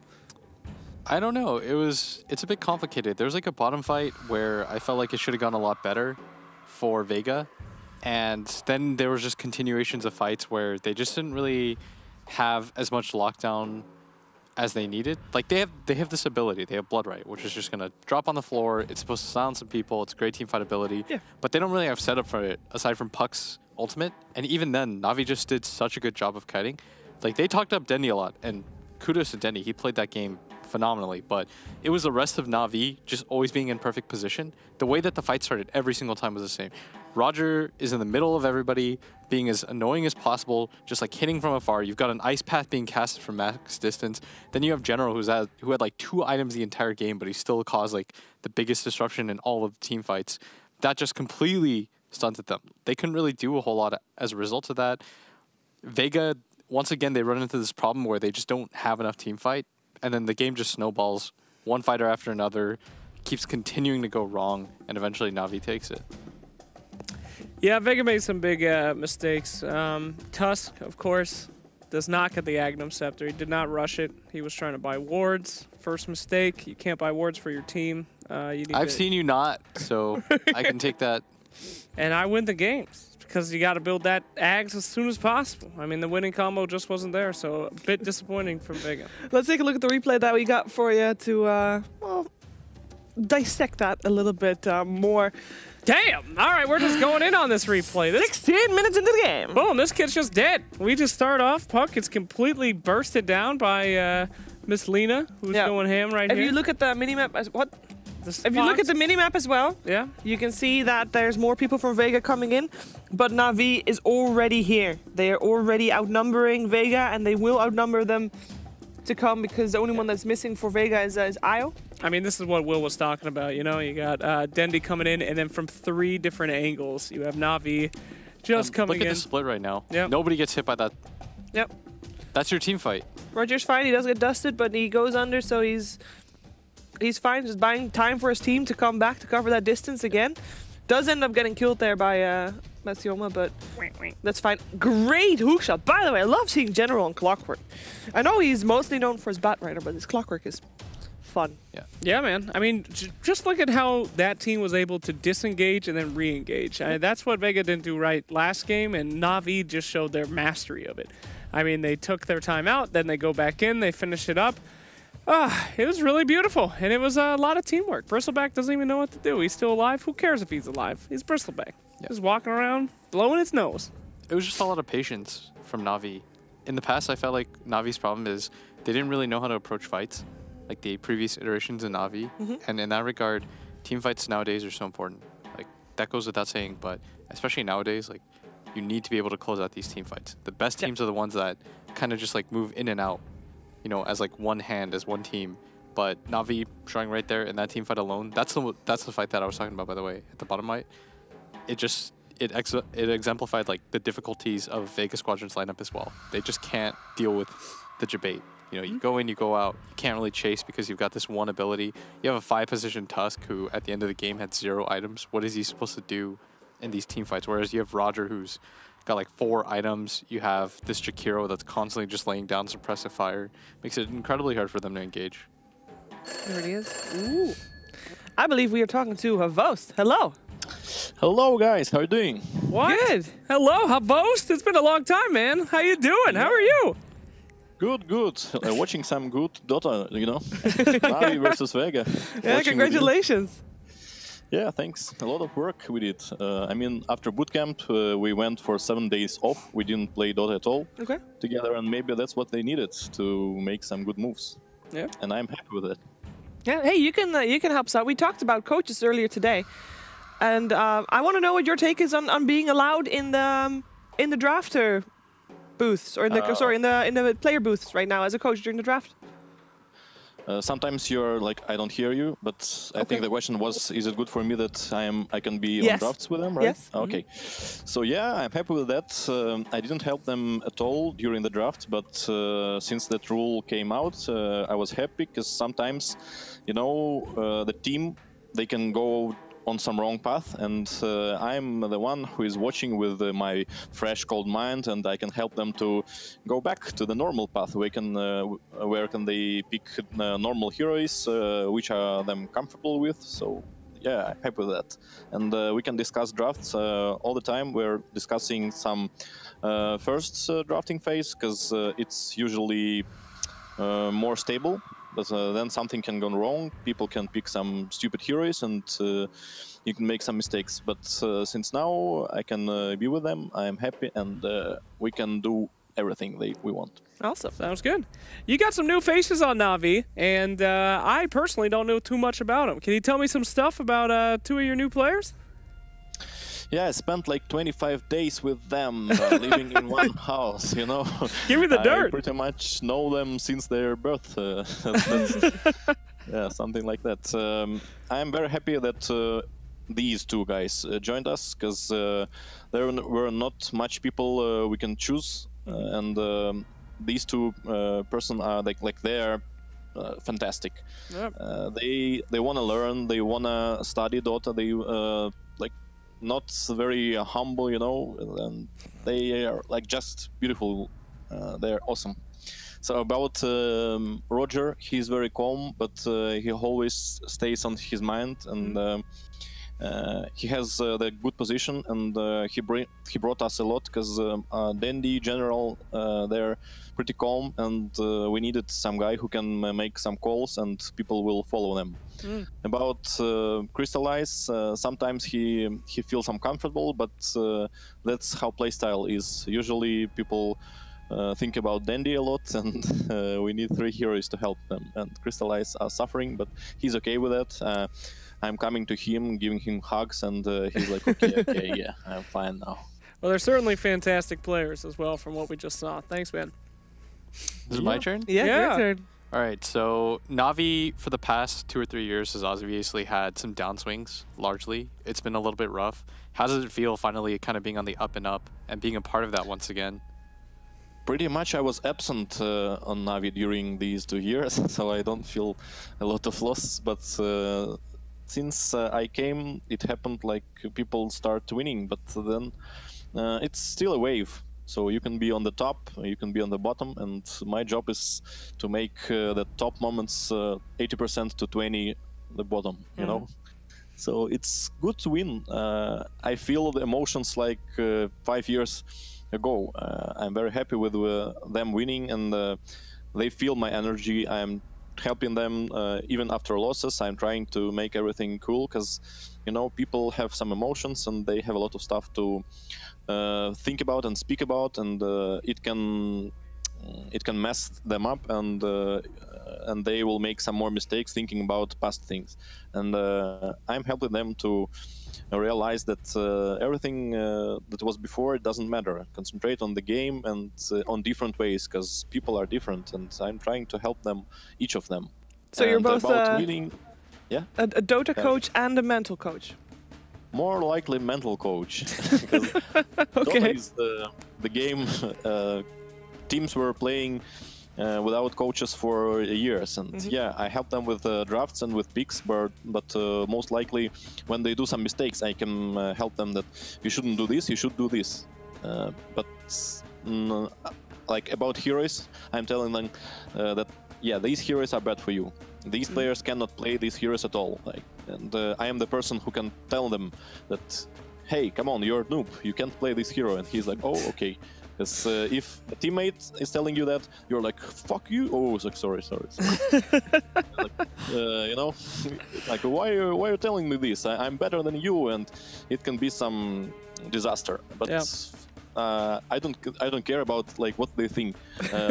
I don't know. It's a bit complicated. There was like a bottom fight where I felt like it should have gone a lot better for Vega. And then there was just continuations of fights where they just didn't really have as much lockdown as they needed. Like they have this ability. They have Blood Right, which is just gonna drop on the floor. It's supposed to silence some people. It's great team fight ability. Yeah. But they don't really have setup for it aside from Puck's ultimate. And even then, Na'Vi just did such a good job of kiting. Like they talked up Dendi a lot, and kudos to Dendi. He played that game phenomenally, but it was the rest of Na'Vi just always being in perfect position. The way that the fight started every single time was the same. Roger is in the middle of everybody, being as annoying as possible, just like hitting from afar. You've got an ice path being casted from max distance. Then you have General who had like 2 items the entire game, but he still caused like the biggest disruption in all of the team fights. That just completely stunted them. They couldn't really do a whole lot as a result of that. Vega, once again, they run into this problem where they just don't have enough team fight. And then the game just snowballs, one fighter after another, keeps continuing to go wrong, and eventually Na'Vi takes it. Yeah, Vega made some big mistakes. Tusk, of course, does not get the Agnum Scepter. He did not rush it. He was trying to buy wards. First mistake. You can't buy wards for your team. I've seen you not, so I can take that. And I win the games because you got to build that Ags as soon as possible. I mean, the winning combo just wasn't there, so a bit disappointing from Vega. Let's take a look at the replay that we got for you to, well, dissect that a little bit more. Damn! All right, we're just going in on this replay. 16 minutes into the game. Boom, this kid's just dead. We just start off. Puck gets completely bursted down by Miss Lina, who's going ham right here. If you look at the minimap as If you look at the minimap as well, you can see that there's more people from Vega coming in, but Na'Vi is already here. They are already outnumbering Vega, and they will outnumber them to come because the only one that's missing for Vega is Io. I mean, this is what Will was talking about. You know, you got Dendi coming in, and then from 3 different angles, you have Na'Vi just coming in. Look at the split right now. Yep. Nobody gets hit by that. Yep. That's your team fight. Roger's fine. He does get dusted, but he goes under, so he's fine. Just buying time for his team to come back to cover that distance again. Does end up getting killed there by Matsuoma, but that's fine. Great hookshot. By the way, I love seeing General on Clockwork. I know he's mostly known for his Batrider, but his Clockwork is fun. Yeah, man. I mean, just look at how that team was able to disengage and then re-engage. That's what Vega didn't do right last game, and Na'Vi just showed their mastery of it. I mean, they took their time out, then they go back in, they finish it up. It was really beautiful, and it was a lot of teamwork. Bristleback doesn't even know what to do. He's still alive. Who cares if he's alive? He's Bristleback. Just walking around, blowing his nose. It was just a lot of patience from Na'Vi. In the past, I felt like Na'Vi's problem is they didn't really know how to approach fights, like the previous iterations in Na'Vi. And in that regard, team fights nowadays are so important. Like, that goes without saying, but especially nowadays, like, you need to be able to close out these team fights. The best teams are the ones that kind of just, like, move in and out, you know, as like one hand, as one team. But Na'Vi showing right there in that team fight alone, that's the fight that I was talking about, by the way, at the bottom right. It exemplified like the difficulties of Vega Squadron's lineup as well. They just can't deal with the debate. You know, you go in, you go out. You can't really chase because you've got this one ability. You have a 5-position Tusk who, at the end of the game, had 0 items. What is he supposed to do in these team fights? Whereas you have Roger, who's got like 4 items. You have this Jakiro that's constantly just laying down suppressive fire. Makes it incredibly hard for them to engage. There it is. Ooh. I believe we are talking to Havost. Hello. Hello guys, how are you doing? What? Good. Hello, Habost. It's been a long time, man. How you doing? How are you? Good, good. Watching some good Dota, you know. Navi versus Vega. Yeah, Watching congratulations. Yeah, thanks. A lot of work we did. I mean, after bootcamp, we went for 7 days off. We didn't play Dota at all together, and maybe that's what they needed to make some good moves. Yeah. And I'm happy with it. Yeah. Hey, you can help us out. We talked about coaches earlier today, and I want to know what your take is on being allowed in the drafter booths, or in the player booths right now as a coach during the draft. Sometimes you're like, I don't hear you, but I think the question was, is it good for me that I can be on drafts with them, right? Yes. Okay. So yeah, I'm happy with that. I didn't help them at all during the draft, but since that rule came out, I was happy because sometimes, you know, the team, they can go on some wrong path, and I'm the one who is watching with my fresh, cold mind, and I can help them to go back to the normal path. Where can they pick normal heroes, which are them comfortable with. So yeah, I'm happy with that. And we can discuss drafts all the time. We're discussing some first drafting phase, because it's usually more stable. But then something can go wrong. People can pick some stupid heroes, and you can make some mistakes. But since now I can be with them, I'm happy, and we can do everything we want. Awesome. Sounds good. You got some new faces on Navi, and I personally don't know too much about them. Can you tell me some stuff about 2 of your new players? Yeah, I spent like 25 days with them, living in one house, you know. Give me the dirt. I pretty much know them since their birth. Yeah, something like that. I'm very happy that these 2 guys joined us, because there were not much people we can choose, and these 2 person are like they're fantastic. Yep. They want to learn, they want to study Dota, they not very humble, you know, and they are like just beautiful. They're awesome. So about Roger, he's very calm, but he always stays on his mind, and he has the good position, and he brought us a lot, because Dandy General, they're pretty calm, and we needed some guy who can make some calls and people will follow them. About Crystallize, sometimes he feels uncomfortable, but that's how playstyle is. Usually people think about Dandy a lot, and we need 3 heroes to help them, and Crystallize are suffering, but he's okay with that. I'm coming to him, giving him hugs, and he's like, okay, yeah, I'm fine now. Well, they're certainly fantastic players as well from what we just saw. Thanks, man. Is it my turn? Yeah, your turn. All right, so Navi for the past 2 or 3 years has obviously had some downswings, largely. It's been a little bit rough. How does it feel finally kind of being on the up and up and being a part of that once again? Pretty much I was absent on Navi during these 2 years, so I don't feel a lot of loss, but since I came, it happened like people start winning, but then it's still a wave. So you can be on the top, you can be on the bottom, and my job is to make the top moments 80% to 20 the bottom, you know? So it's good to win. I feel the emotions like 5 years ago. I'm very happy with them winning, and they feel my energy. I'm helping them even after losses. I'm trying to make everything cool, because you know, people have some emotions and they have a lot of stuff to think about and speak about, and it can mess them up, and they will make some more mistakes thinking about past things. And I'm helping them to realize that everything that was before, it doesn't matter. Concentrate on the game and on different ways, because people are different, and I'm trying to help them, each of them. So you're both winning, yeah? a Dota coach and a mental coach. More likely mental coach. Because Dota is the game teams were playing without coaches for years, and yeah, I help them with drafts and with picks, but most likely when they do some mistakes, I can help them that you shouldn't do this, you should do this. But like about heroes, I'm telling them that yeah, these heroes are bad for you. These players cannot play these heroes at all. Like, and I am the person who can tell them that, hey, come on, you're a noob, you can't play this hero. And he's like, oh, okay. Because if a teammate is telling you that, you're like, fuck you. Oh, like, sorry. Like, you know, like, why are you telling me this? I'm better than you, and it can be some disaster. But I don't care about like what they think.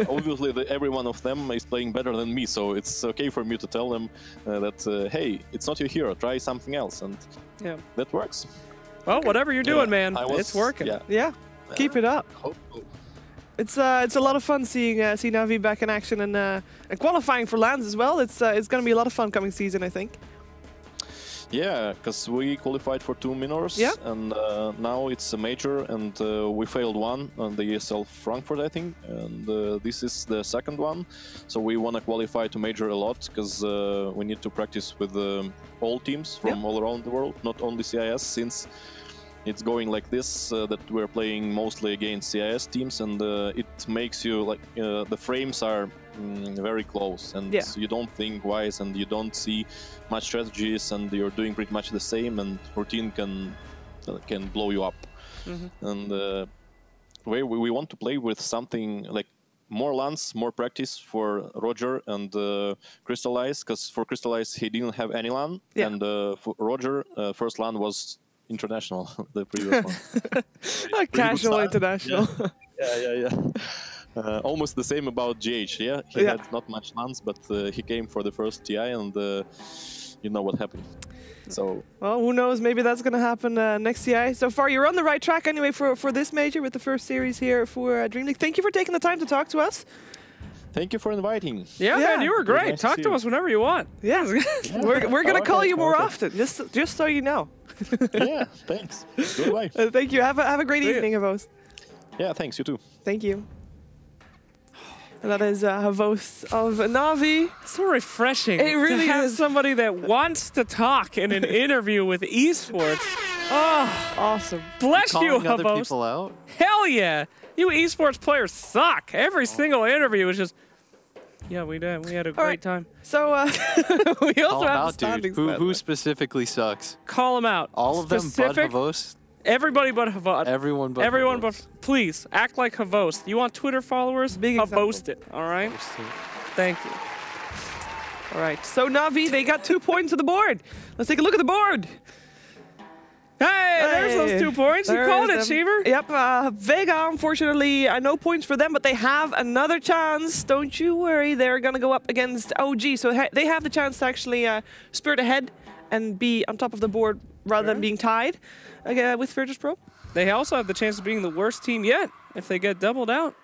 Obviously, every one of them is playing better than me, so it's okay for me to tell them that hey, it's not your hero. Try something else, and that works. Well, whatever you're doing, man, it's working. Yeah. Keep it up. It's a lot of fun seeing Navi back in action and qualifying for lands as well. It's going to be a lot of fun coming season, I think. Yeah, because we qualified for 2 minors, and now it's a major, and we failed one on the ESL Frankfurt, I think, and this is the second one. So we want to qualify to major a lot, because we need to practice with all teams from all around the world, not only CIS, since it's going like this, that we're playing mostly against CIS teams, and it makes you like the frames are very close, and you don't think wise, and you don't see much strategies, and you're doing pretty much the same, and routine can blow you up. And we want to play with something like more LANs, more practice for Roger and Crystallize, because for Crystallize he didn't have any LAN, and for Roger first LAN was international, the previous one. A casual international. Yeah. Almost the same about GH, he had not much LANs, but he came for the first TI, and you know what happened. So, well, who knows, maybe that's going to happen next TI. So far, you're on the right track anyway for this major with the first series here for DreamLeague. Thank you for taking the time to talk to us. Thank you for inviting. Yeah, man, you were great. Nice talk to us whenever you want. Yeah, we're going to call you more often, just so you know. Yeah, thanks. Goodbye. Thank you. Have a great evening, Havos. Yeah, thanks. You too. Thank you. And that is Havos of Navi. So refreshing. It really to have is. somebody that wants to talk in an interview with esports. Oh, awesome. Bless you, Calling other Havos. people out? Hell yeah. You esports players suck. Every single interview was just, yeah, we did. We had a great time. So we also have out, standings. dude. Who specifically sucks? Call them out. All of them but Havos? Everybody but Havos. Everyone but Everyone Havos. but, please, act like Havos. You want Twitter followers? Havos it, all right? Thank you. All right, so Navi, they got 2 points on the board. Let's take a look at the board. Hey, there's those 2 points. You called it, Cheever. Yep, Vega, unfortunately, no points for them, but they have another chance. Don't you worry, they're going to go up against OG. So they have the chance to actually spurt ahead and be on top of the board rather than being tied with virtus.pro. They also have the chance of being the worst team yet if they get doubled out.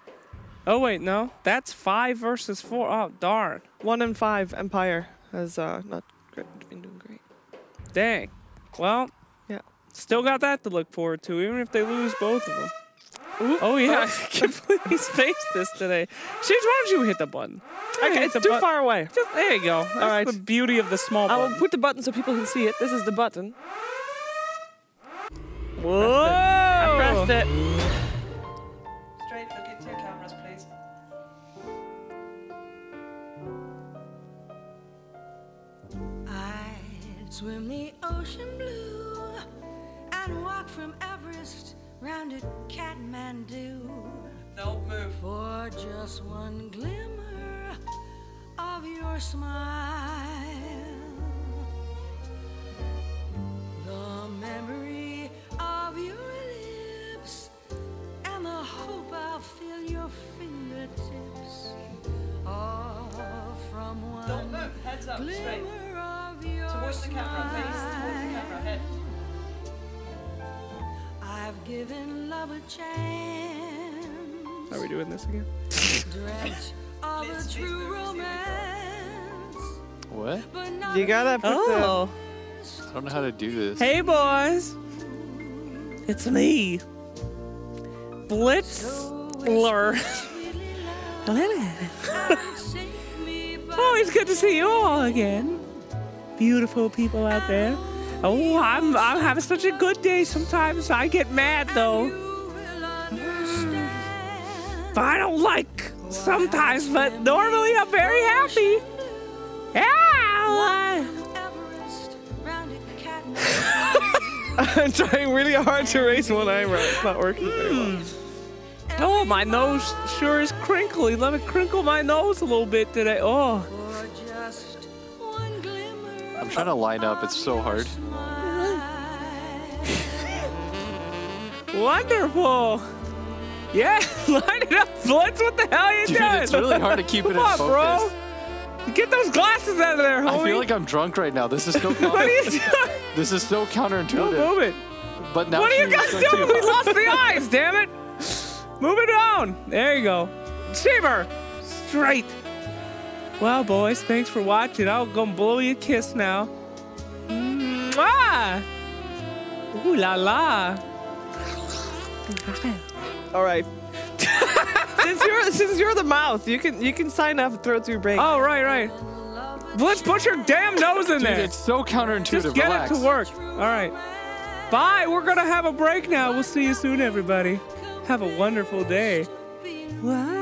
Oh, wait, no. That's 5 versus 4. Oh, darn. 1 and 5 Empire has not been doing great. Dang. Well, still got that to look forward to, even if they lose both of them. Ooh. Oh, yeah. I completely spaced this today. Sheesh, why don't you hit the button? Okay, it's too far away. There you go. That's the beauty of the small button. I'll put the button so people can see it. This is the button. Whoa! I pressed it. Straight, look into your cameras, please. I'd swim the ocean blue and walk from Everest round to Kathmandu. Don't move. For just one glimmer of your smile. The memory of your lips and the hope I'll feel your fingertips. All from one Don't move. Heads up, straight. glimmer of your Towards the camera, face. Towards the camera, head. I've given love a chance. Are we doing this again? Dreamt of a true romance. What? You gotta put I don't know how to do this. Hey, boys. It's me. Blitzler. Always good to see you all again. Beautiful people out there. Oh, I'm having such a good day. Sometimes I get mad though. I don't like sometimes, but normally I'm very happy. Yeah. I'm trying really hard to raise one eyebrow. It's not working very well. Oh, my nose sure is crinkly. Let me crinkle my nose a little bit today. Oh. I'm trying to line up. It's so hard. Wonderful. Yeah, line it up, Blitz. What the hell are you Dude, doing? it's really hard to keep it in Come on, focus. bro. Get those glasses out of there, homie. I feel like I'm drunk right now. This is so What are you doing? This is so counterintuitive. Move it. But now What are you she's guys going doing? to- We lost the eyes, damn it. Move it down. There you go. Shiver. Straight. Well, boys, thanks for watching. I'll go blow you a kiss now. Mwah. Ooh la la. All right. since you're the mouth, you can sign up and throw it to your break. Oh, right. Let's put your damn nose in Dude, there. it's so counterintuitive. Just get Relax. it to work. All right. Bye. We're going to have a break now. We'll see you soon, everybody. Have a wonderful day. Wow.